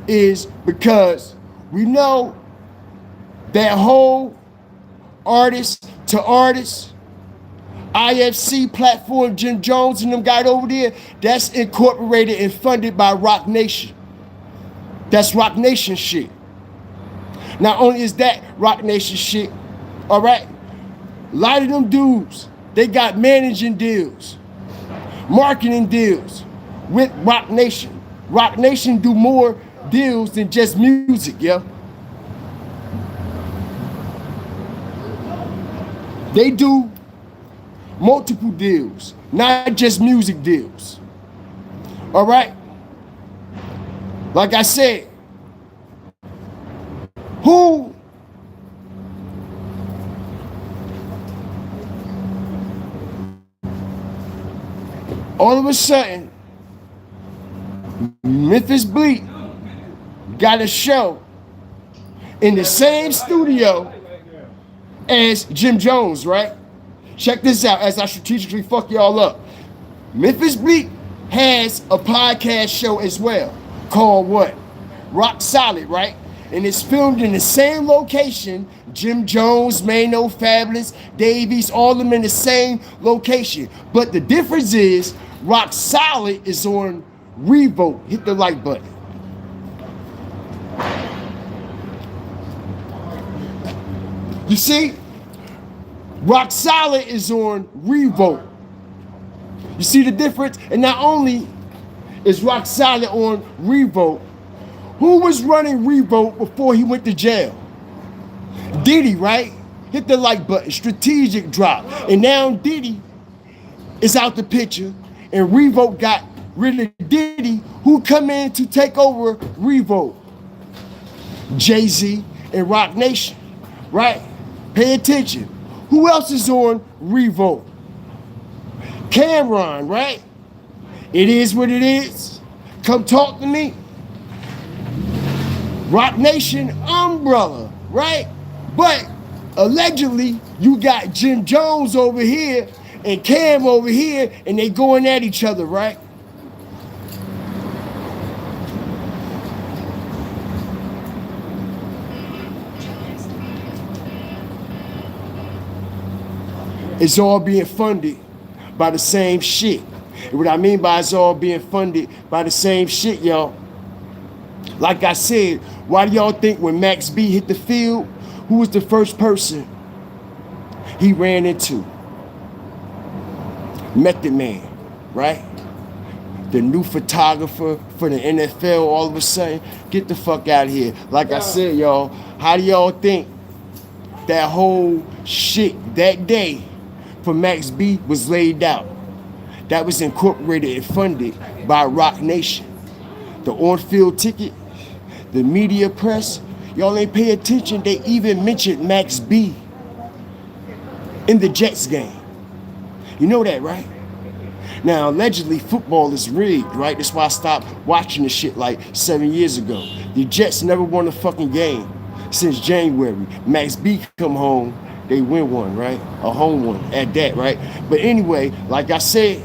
is because we know that whole artist to artist IFC platform, Jim Jones and them got over there, that's incorporated and funded by Rock Nation. That's Rock Nation shit. Not only is that Rock Nation shit, all right, a lot of them dudes, they got managing deals, marketing deals with Rock Nation. Rock Nation do more deals than just music, yeah. They do multiple deals, not just music deals. All right? Like I said, who All of a sudden, Memphis Bleak got a show in the same studio as Jim Jones, right? Check this out as I strategically fuck y'all up. Memphis Bleak has a podcast show as well called what? Rock Solid, right? And it's filmed in the same location. Jim Jones, Manio, Fabulous, Davies, all of them in the same location. But the difference is Rock Solid is on Revolt. Hit the like button. You see? Rock Solid is on Revolt. You see the difference? And not only is Rock Solid on Revolt, who was running Revolt before he went to jail? Diddy, right? Hit the like button, strategic drop. And now Diddy is out the picture and Revolt got rid of Diddy. Who come in to take over Revolt? Jay-Z and Rock Nation, right? Pay attention. Who else is on Revolt? Cameron, right? It is what it is. Come talk to me. Rock Nation umbrella, right? But allegedly, you got Jim Jones over here and Cam over here, and they going at each other, right? It's all being funded by the same shit. And what I mean by it's all being funded by the same shit, y'all. Like I said, why do y'all think when Max B hit the field, who was the first person he ran into? Method Man, right? The new photographer for the NFL all of a sudden. Get the fuck out of here. Like I said, y'all, how do y'all think that whole shit that day for Max B was laid out? That was incorporated and funded by Rock Nation. The on-field ticket, the media press, y'all ain't pay attention. They even mentioned Max B in the Jets game. You know that, right? Now, allegedly, football is rigged, right? That's why I stopped watching the shit like 7 years ago. The Jets never won a fucking game since January. Max B come home, they win one, right? A home one at that, right? But anyway, like I said,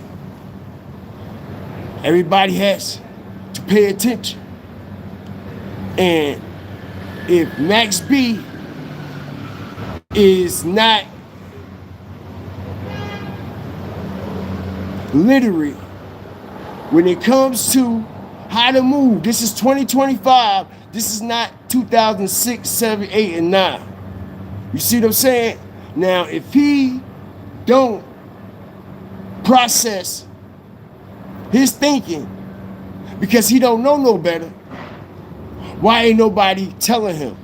everybody has to pay attention. And if Max B is not literate when it comes to how to move, this is 2025. This is not 2006, 7, 8, and 9. You see what I'm saying? Now, if he don't process his thinking because he don't know no better, why ain't nobody telling him?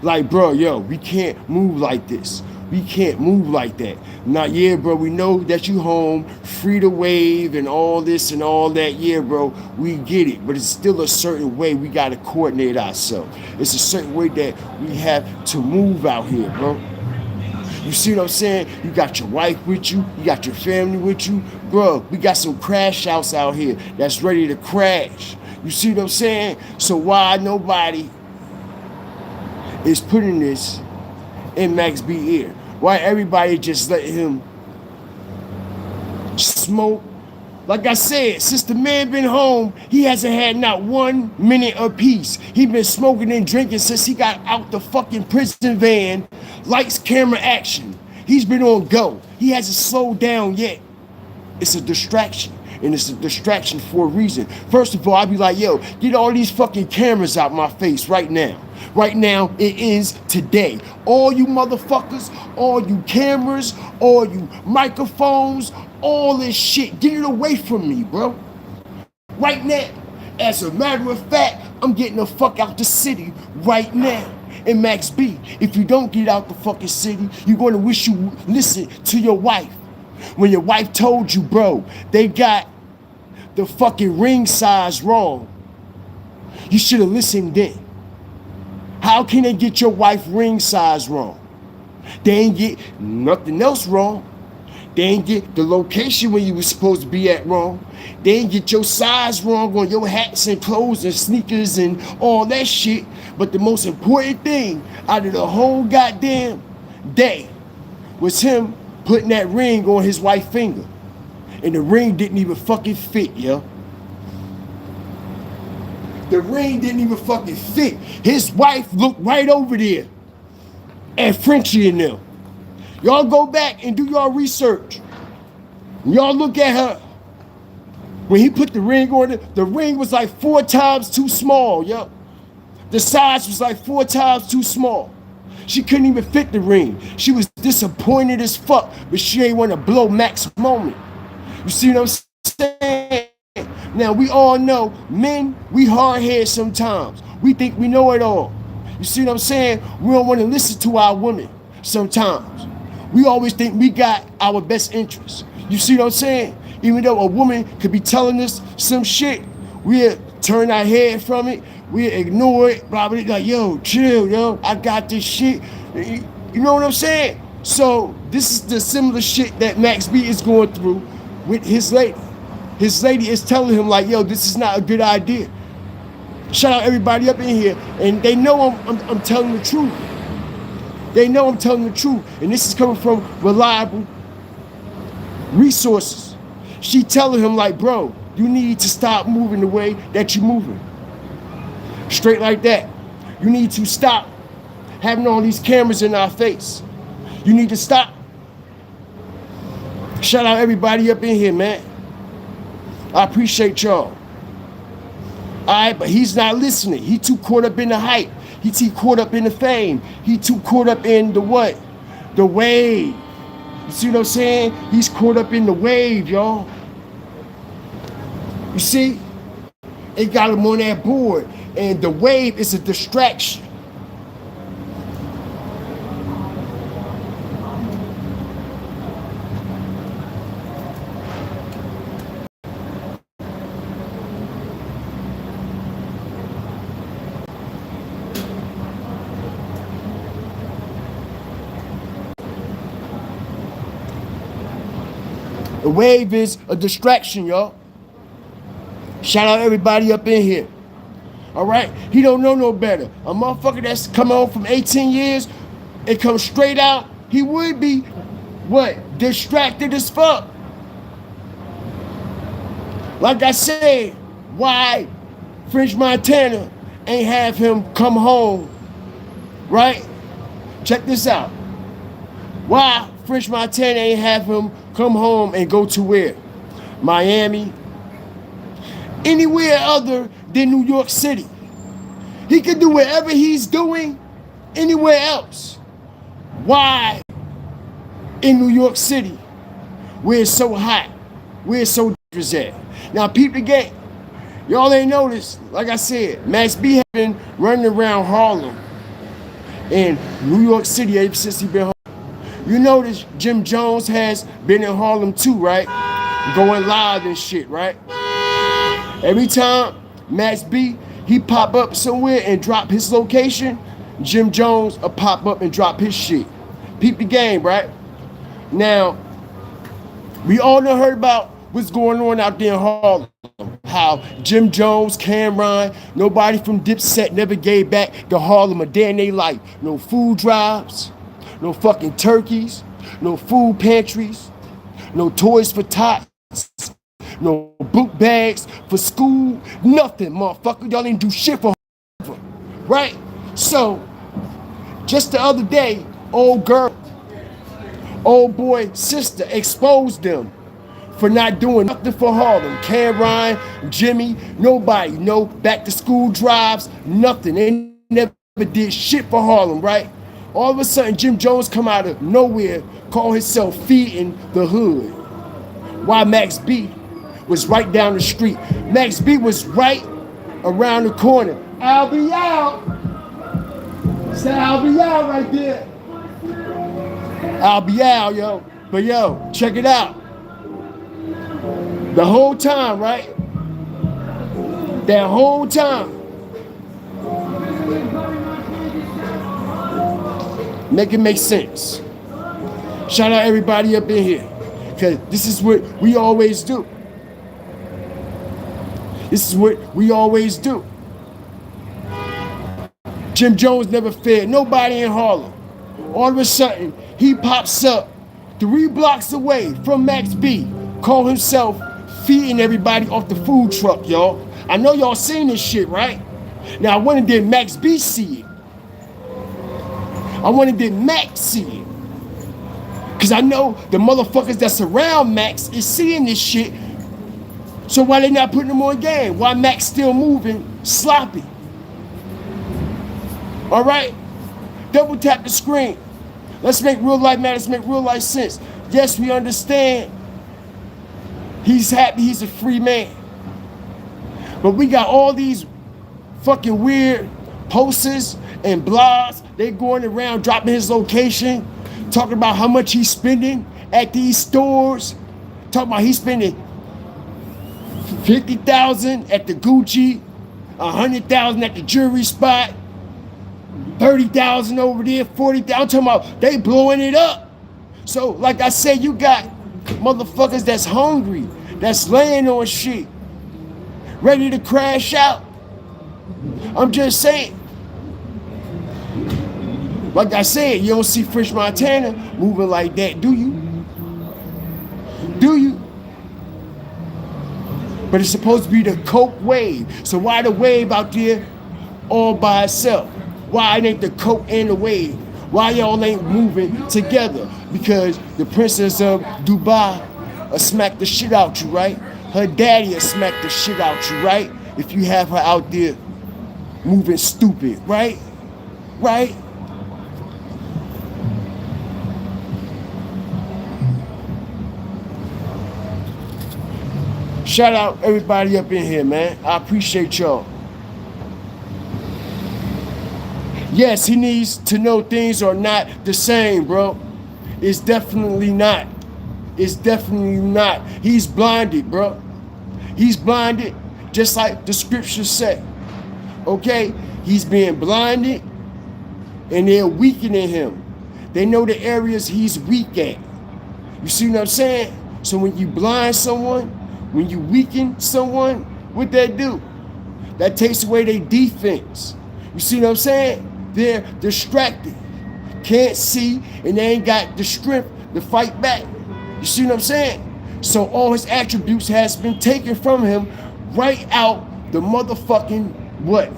Like, bro, yo, we can't move like this. We can't move like that. Not, yeah, bro, we know that you home, free to wave and all this and all that. Yeah, bro, we get it. But it's still a certain way we got to coordinate ourselves. It's a certain way that we have to move out here, bro. You see what I'm saying? You got your wife with you. You got your family with you. Bro, we got some crash outs out here that's ready to crash. You see what I'm saying? So why nobody is putting this in Max B ear? Why everybody just let him smoke? Like I said, since the man been home, he hasn't had not 1 minute of peace. He been smoking and drinking since he got out the fucking prison van. Lights, camera, action. He's been on go. He hasn't slowed down yet. It's a distraction. And it's a distraction for a reason. First of all, I'd be like, yo, get all these fucking cameras out my face right now. Right now, it is today. All you motherfuckers, all you cameras, all you microphones, all this shit, get it away from me, bro. Right now. As a matter of fact, I'm getting the fuck out the city right now. And Max B, if you don't get out the fucking city, you're going to wish you listen to your wife. When your wife told you, bro, they got the fucking ring size wrong, you should have listened then. How can they get your wife ring size wrong? They ain't get nothing else wrong. They ain't get the location where you was supposed to be at wrong. They ain't get your size wrong on your hats and clothes and sneakers and all that shit. But the most important thing out of the whole goddamn day was him putting that ring on his wife's finger. And the ring didn't even fucking fit, yo. The ring didn't even fucking fit. His wife looked right over there at Frenchie and them. Y'all go back and do y'all research. Y'all look at her. When he put the ring on it, the ring was like 4 times too small, yo. The size was like 4 times too small. She couldn't even fit the ring. She was disappointed as fuck, but she ain't want to blow Mac's moment. You see what I'm saying? Now, we all know, men, we hard-headed sometimes. We think we know it all. You see what I'm saying? We don't want to listen to our women sometimes. We always think we got our best interests. You see what I'm saying? Even though a woman could be telling us some shit, we'll turn our head from it, we'll ignore it, blah, blah, blah, like, yo, chill, yo, I got this shit. You know what I'm saying? So this is the similar shit that Max B is going through with his lady. His lady is telling him like, yo, this is not a good idea. Shout out everybody up in here, and they know I'm telling the truth. They know I'm telling the truth, and this is coming from reliable resources. She telling him like, bro, you need to stop moving the way that you're moving. Straight like that. You need to stop having all these cameras in our face. You need to stop. Shout out everybody up in here, man. I appreciate y'all. All right, but he's not listening. He too caught up in the hype. He too caught up in the fame. He too caught up in the what? The wave. You see what I'm saying? He's caught up in the wave, y'all. You see? It got him on that board. And the wave is a distraction. The wave is a distraction, y'all. Shout out everybody up in here. All right? He don't know no better. A motherfucker that's come on from 18 years and come straight out, he would be, what? Distracted as fuck. Like I said, why French Montana ain't have him come home, right? Check this out. Why French Montana ain't have him come home and go to where? Miami. Anywhere other than New York City. He can do whatever he's doing anywhere else. Why in New York City, where it's so hot, where it's so dangerous at? Now, peep the game. Y'all ain't noticed, like I said, Max B has been running around Harlem in New York City ever since he been home. You notice Jim Jones has been in Harlem too, right? Going live and shit, right? Every time Max B, he pop up somewhere and drop his location, Jim Jones will pop up and drop his shit. Peep the game, right? Now, we all done heard about what's going on out there in Harlem. How Jim Jones, Cameron, nobody from Dipset never gave back to Harlem a day in their life. No food drives, no fucking turkeys, no food pantries, no toys for tots, no book bags for school, nothing, motherfucker. Y'all didn't do shit for Harlem, right? So, just the other day, old boy, sister exposed them for not doing nothing for Harlem. Cameron, Jimmy, nobody, no back to school drives, nothing. They never did shit for Harlem, right? All of a sudden, Jim Jones come out of nowhere, call himself feeding the hood. While Max B was right down the street. Max B was right around the corner. I'll be out. Say I'll be out right there. I'll be out, yo. But yo, check it out. The whole time, right? That whole time. Make it make sense. Shout out everybody up in here. Because this is what we always do. This is what we always do. Jim Jones never fed nobody in Harlem. All of a sudden, he pops up 3 blocks away from Max B, call himself feeding everybody off the food truck, y'all. I know y'all seen this shit, right? Now, I wanted did Max B see it. I wanted did Max see it. Because I know the motherfuckers that surround Max is seeing this shit. So why they not putting him on game? Why Max still moving sloppy? All right? Double tap the screen. Let's make real life matter. Let's make real life sense. Yes, we understand. He's happy. He's a free man. But we got all these fucking weird posters and blogs. They going around dropping his location, talking about how much he's spending at these stores. Talking about he's spending $50,000 at the Gucci, $100,000 at the jewelry spot, 30,000 over there, 40,000. I'm talking about they blowing it up. So, like I said, you got motherfuckers that's hungry, that's laying on shit, ready to crash out. I'm just saying. Like I said, you don't see French Montana moving like that, do you? Do you? But it's supposed to be the Coke wave. So why the wave out there all by itself? Why it ain't the Coke and the wave? Why y'all ain't moving together? Because the princess of Dubai will smack the shit out you, right? Her daddy will smack the shit out you, right? If you have her out there moving stupid, right? Right? Shout out everybody up in here, man. I appreciate y'all. Yes, he needs to know things are not the same, bro. It's definitely not. It's definitely not. He's blinded, bro. He's blinded, just like the scriptures say. Okay? He's being blinded, and they're weakening him. They know the areas he's weak at. You see what I'm saying? So when you blind someone, when you weaken someone, what that do? That takes away their defense. You see what I'm saying? They're distracted, can't see, and they ain't got the strength to fight back. You see what I'm saying? So all his attributes has been taken from him right out the motherfucking what?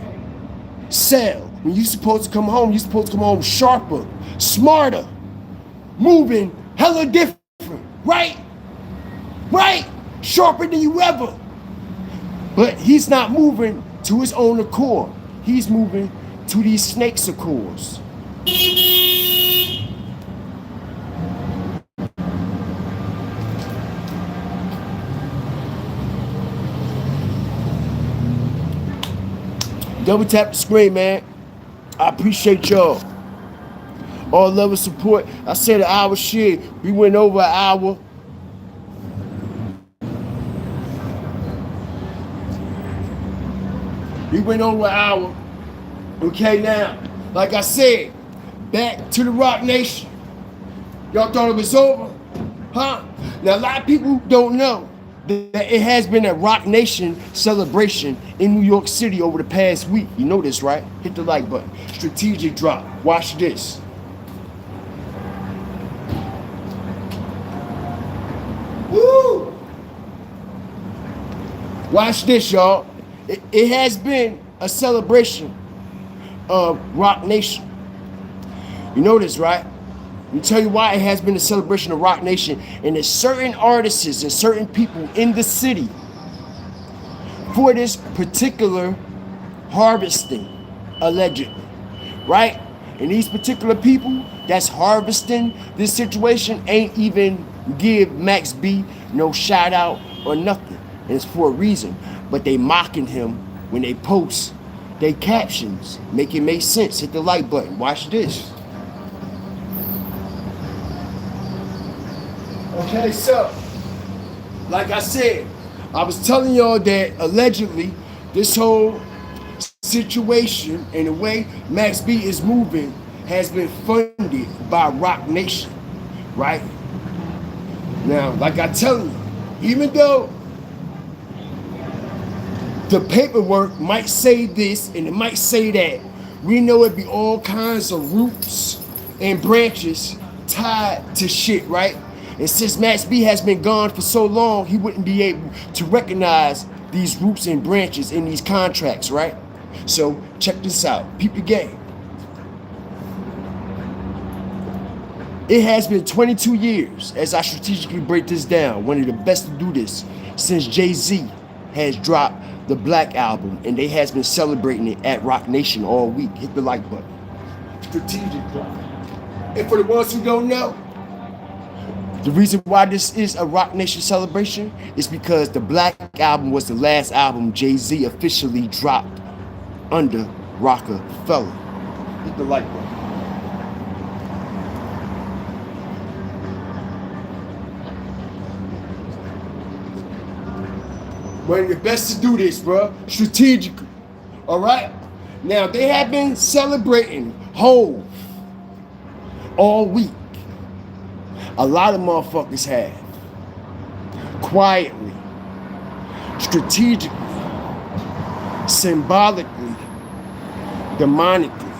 Cell. When you supposed to come home, you supposed to come home sharper, smarter, moving hella different, right? Right? Sharper than you ever. But he's not moving to his own accord. He's moving to these snakes' accords. Double tap the screen, man. I appreciate y'all. All love and support. I said an hour shit. We went over an hour. We went over an hour. Okay, now, like I said, back to the Rock Nation. Y'all thought it was over? Huh? Now, a lot of people don't know that it has been a Rock Nation celebration in New York City over the past week. You know this, right? Hit the like button. Strategic drop. Watch this. Woo! Watch this, y'all. It has been a celebration of Rock Nation. You know this, right? Let me tell you why it has been a celebration of Rock Nation. And there's certain artists and certain people in the city for this particular harvesting, allegedly, right? And these particular people that's harvesting this situation ain't even give Max B no shout out or nothing. And it's for a reason. But they mocking him when they post their captions. Make it make sense. Hit the like button. Watch this. Okay, so, like I said, I was telling y'all that allegedly this whole situation and the way Max B is moving has been funded by Rock Nation, right? Now, like I tell you, even though the paperwork might say this and it might say that, we know it be all kinds of roots and branches tied to shit, right? And since Max B has been gone for so long, he wouldn't be able to recognize these roots and branches in these contracts, right? So check this out. Peep the game. It has been 22 years as I strategically break this down. One of the best to do this since Jay-Z has dropped the Black album, and they has been celebrating it at Rock Nation all week. Hit the like button. Strategic drop. And for the ones who don't know, the reason why this is a Rock Nation celebration is because the Black album was the last album Jay-Z officially dropped under Rockefeller. Hit the like button. One of the best to do this, bro, strategically. All right? Now, they have been celebrating Hove all week. A lot of motherfuckers have. Quietly, strategically, symbolically, demonically.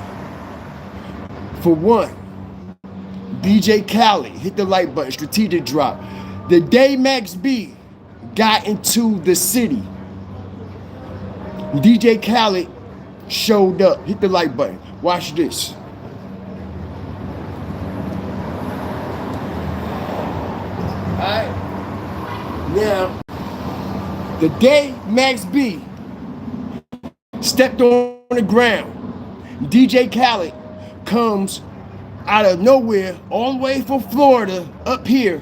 For one, DJ Khaled, hit the like button, strategic drop. The day Max B got into the city, DJ Khaled showed up. Hit the like button. Watch this. Alright. Now, the day Max B stepped on the ground, DJ Khaled comes out of nowhere, all the way from Florida up here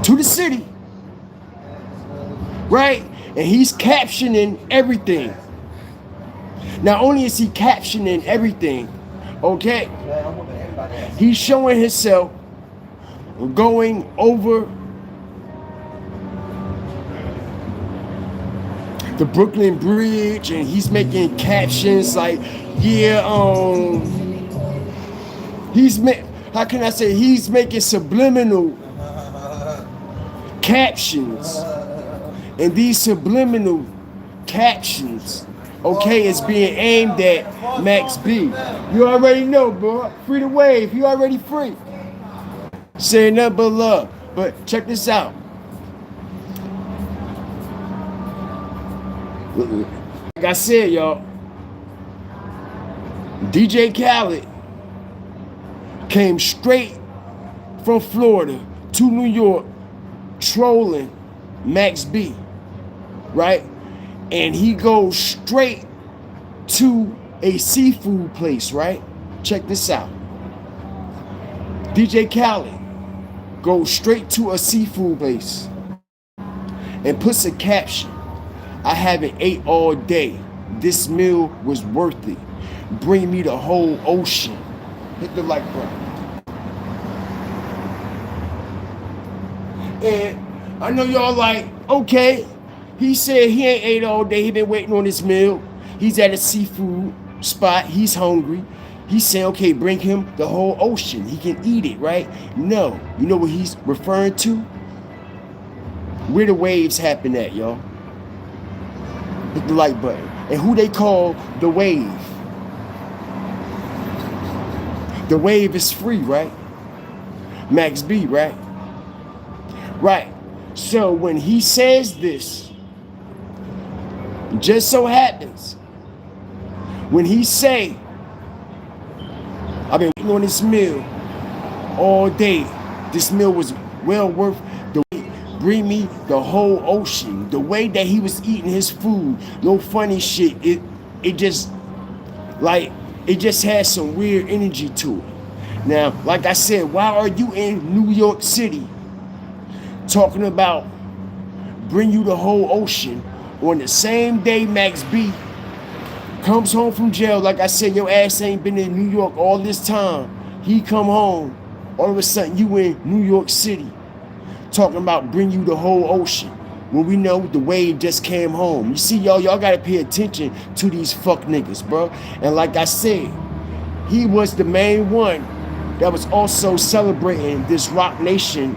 to the city, right? And he's captioning everything. Not only is he captioning everything, okay, he's showing himself going over the Brooklyn Bridge, and he's making captions like, yeah, how can I say, he's making subliminal captions, and these subliminal captions, okay, is being aimed at Max B. You already know, bro. Free to wave. You already free. Saying nothing but love. But check this out. Like I said, y'all, DJ Khaled came straight from Florida to New York trolling Max B, right? And he goes straight to a seafood place, right? Check this out. DJ Khaled goes straight to a seafood place and puts a caption. I haven't ate all day. This meal was worth it. Bring me the whole ocean. Hit the like button. And I know y'all like, okay, he said he ain't ate all day. He been waiting on his meal. He's at a seafood spot. He's hungry. He's saying, okay, bring him the whole ocean. He can eat it, right? No. You know what he's referring to? Where the waves happen at, y'all. Hit the like button. And who they call the wave. The wave is free, right? Max B, right? Right. So when he says this, just so happens, when he say, I've been waiting on this meal all day. This meal was well worth the wait. Bring me the whole ocean. The way that he was eating his food, no funny shit. It just has some weird energy to it. Now, like I said, why are you in New York City talking about bring you the whole ocean on the same day Max B comes home from jail? Like I said, your ass ain't been in New York all this time. He come home, all of a sudden you in New York City talking about bring you the whole ocean when we know the wave just came home. You see, y'all gotta pay attention to these fuck niggas, bro. And like I said, he was the main one that was also celebrating this Rock Nation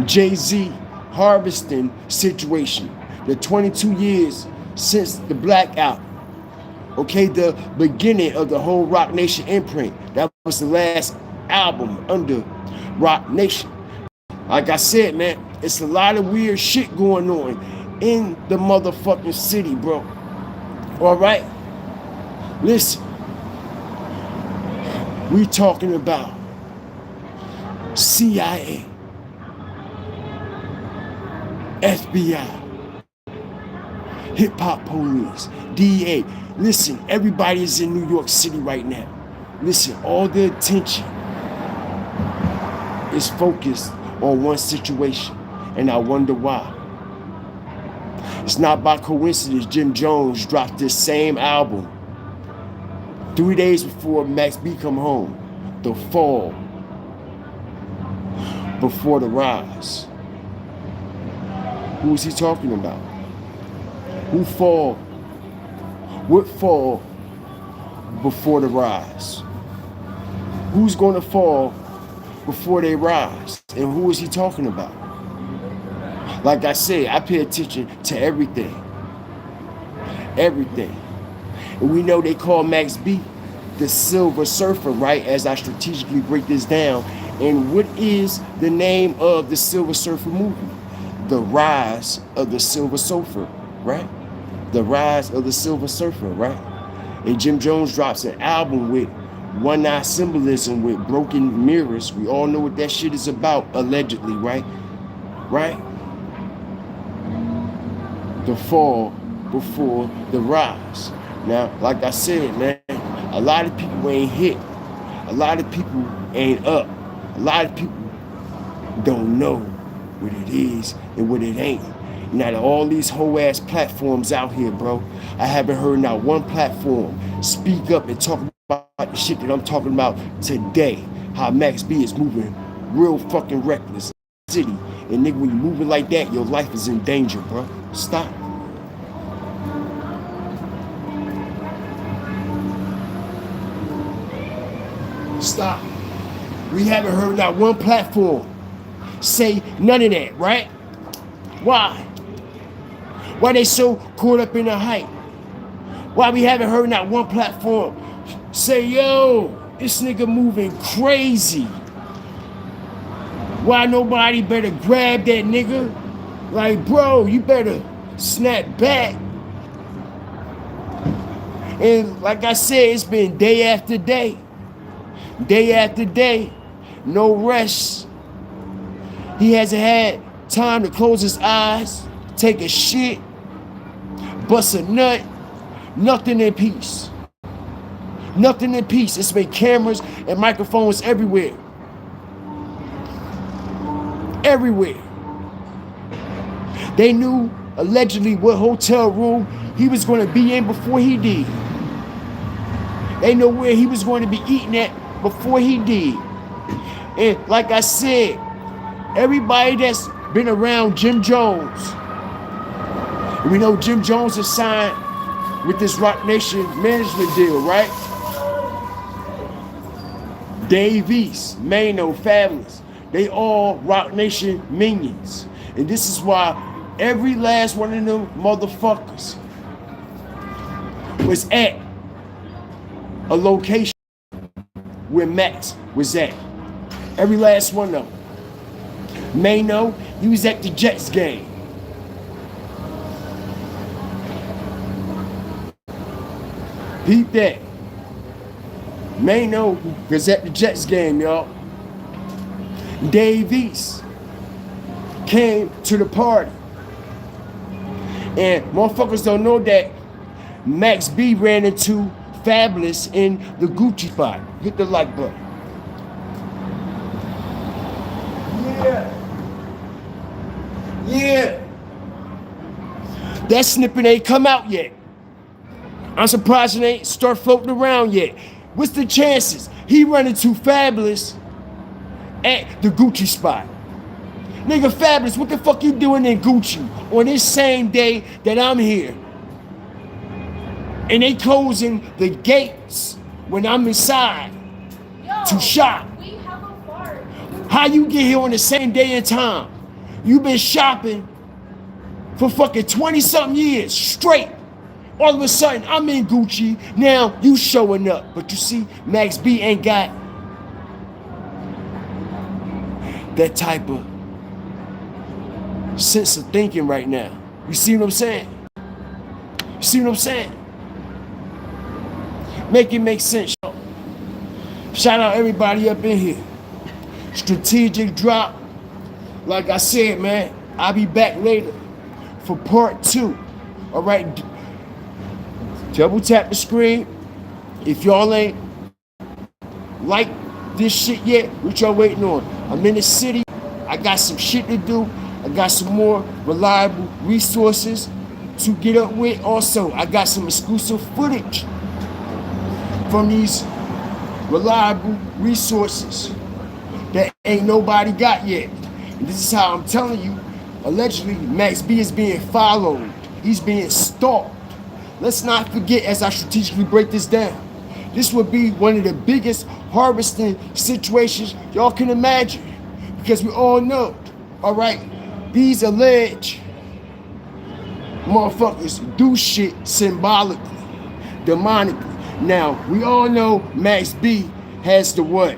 Jay-Z harvesting situation. The 22 years since the blackout. Okay, the beginning of the whole Rock Nation imprint. That was the last album under Rock Nation. Like I said, man, it's a lot of weird shit going on in the motherfucking city, bro. All right? Listen. We talking about CIA, FBI, hip-hop police, DEA. Listen, everybody is in New York City right now. Listen, all the attention is focused on one situation, and I wonder why. It's not by coincidence Jim Jones dropped this same album 3 days before Max B come home. The fall before the rise. Who is he talking about? Who fall? What fall before the rise? Who's going to fall before they rise? And who is he talking about? Like I said, I pay attention to everything. Everything. And we know they call Max B the Silver Surfer, right? As I strategically break this down. And what is the name of the Silver Surfer movie? The Rise of the Silver Surfer, right? The Rise of the Silver Surfer, right? And Jim Jones drops an album with one-eye symbolism with broken mirrors. We all know what that shit is about, allegedly, right? Right? The fall before the rise. Now, like I said, man, a lot of people ain't hit. A lot of people ain't up. A lot of people don't know what it is and what it ain't. Now, all these whole ass platforms out here, bro, I haven't heard not one platform speak up and talk about the shit that I'm talking about today. How Max B is moving real fucking reckless in the city. And nigga, when you moving like that, your life is in danger, bro. Stop. Stop. We haven't heard not one platform say none of that, right? Why? Why they so caught up in the hype? Why we haven't heard not one platform say, yo, this nigga moving crazy? Why nobody better grab that nigga? Like, bro, you better snap back. And like I said, it's been day after day. Day after day. No rest. He hasn't had time to close his eyes, take a shit, bust a nut. Nothing in peace. Nothing in peace. It's been cameras and microphones everywhere. Everywhere. They knew allegedly what hotel room he was going to be in before he did. They know where he was going to be eating at before he did. And like I said, everybody that's been around Jim Jones, and we know Jim Jones is signed with this Rock Nation management deal, right? Dave East, Manio, Fabulous, they all Rock Nation minions. And this is why every last one of them motherfuckers was at a location where Max was at. Every last one of them. Manio, he was at the Jets game. Peep that. Manio was at the Jets game, y'all. Dave East came to the party. And motherfuckers don't know that Max B ran into Fabulous in the Gucci spot. Hit the like button. Yeah. That snippet ain't come out yet. I'm surprised it ain't start floating around yet. What's the chances he run into Fabulous at the Gucci spot? Nigga, Fabulous, what the fuck you doing in Gucci on this same day that I'm here? And they closing the gates when I'm inside. to shop. We have a farm. How you get here on the same day and time? You been shopping for fucking 20-something years straight. All of a sudden, I'm in Gucci. Now you showing up. But you see, Max B ain't got that type of sense of thinking right now. You see what I'm saying? You see what I'm saying? Make it make sense, y'all. Shout out everybody up in here. Strategic drop. Like I said, man, I'll be back later for part 2. All right. Double tap the screen. If y'all ain't like this shit yet, what y'all waiting on? I'm in the city. I got some shit to do. I got some more reliable resources to get up with. Also, I got some exclusive footage from these reliable resources that ain't nobody got yet. And this is how I'm telling you, allegedly, Max B is being followed. He's being stalked. Let's not forget, as I strategically break this down, this would be one of the biggest harvesting situations y'all can imagine. Because we all know, all right, these alleged motherfuckers do shit symbolically, demonically. Now, we all know Max B has the what?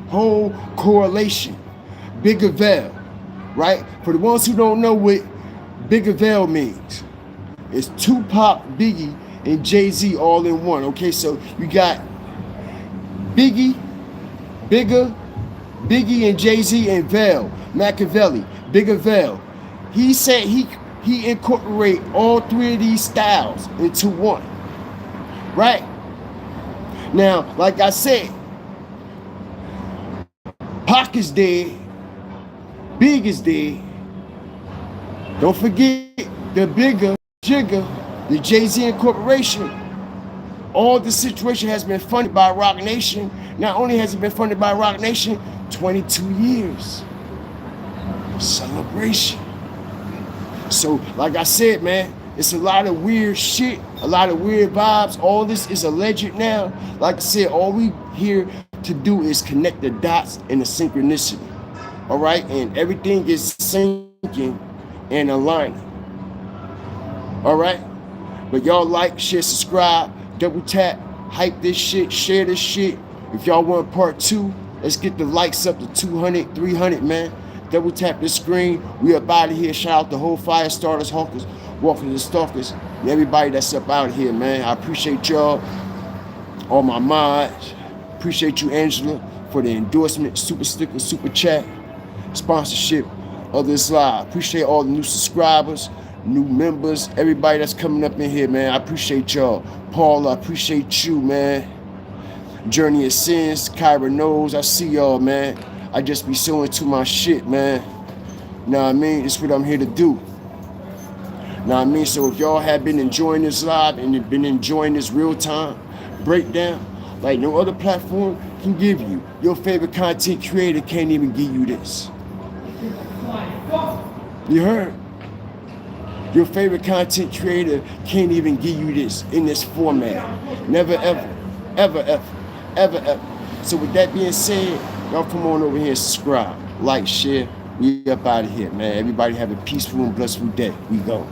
Whole correlation. Bigger veil, right? For the ones who don't know what bigger veil means, it's Tupac, Biggie, and Jay-Z all in one. Okay, so you got Biggie, Bigger, Biggie and Jay-Z and Veil, Machiavelli, Bigger Veil. He said he incorporate all 3 of these styles into one, right? Now, like I said, Pac is dead, Big is dead. Don't forget the Bigger, Jigger, the Jay-Z Incorporation. All the situation has been funded by Roc Nation. Not only has it been funded by Roc Nation, 22 years. Celebration. So, like I said, man, it's a lot of weird shit, a lot of weird vibes. All this is alleged now. Like I said, all we here to do is connect the dots in the synchronicity. All right? And everything is syncing and aligning. All right? But y'all like, share, subscribe, double tap, hype this shit, share this shit. If y'all want part 2, let's get the likes up to 200, 300, man. Double tap the screen. We up out of here. Shout out the whole Fire Starters, Hawkers, Walkers and Stalkers, and everybody that's up out of here, man. I appreciate y'all, all my mods. Appreciate you, Angela, for the endorsement, super sticker, super chat, sponsorship of this live. Appreciate all the new subscribers, new members, everybody that's coming up in here, man. I appreciate y'all. Paul, I appreciate you, man. Journey of Sins, Kyra knows, I see y'all, man. I just be so into my shit, man. Know what I mean? It's what I'm here to do. Know what I mean? So if y'all have been enjoying this live and you've been enjoying this real-time breakdown, like no other platform can give you, your favorite content creator can't even give you this. You heard? Your favorite content creator can't even give you this in this format. Never, ever, ever, ever, ever, ever. So with that being said, y'all come on over here and subscribe, like, share. We up out of here, man. Everybody have a peaceful and blissful day. We go.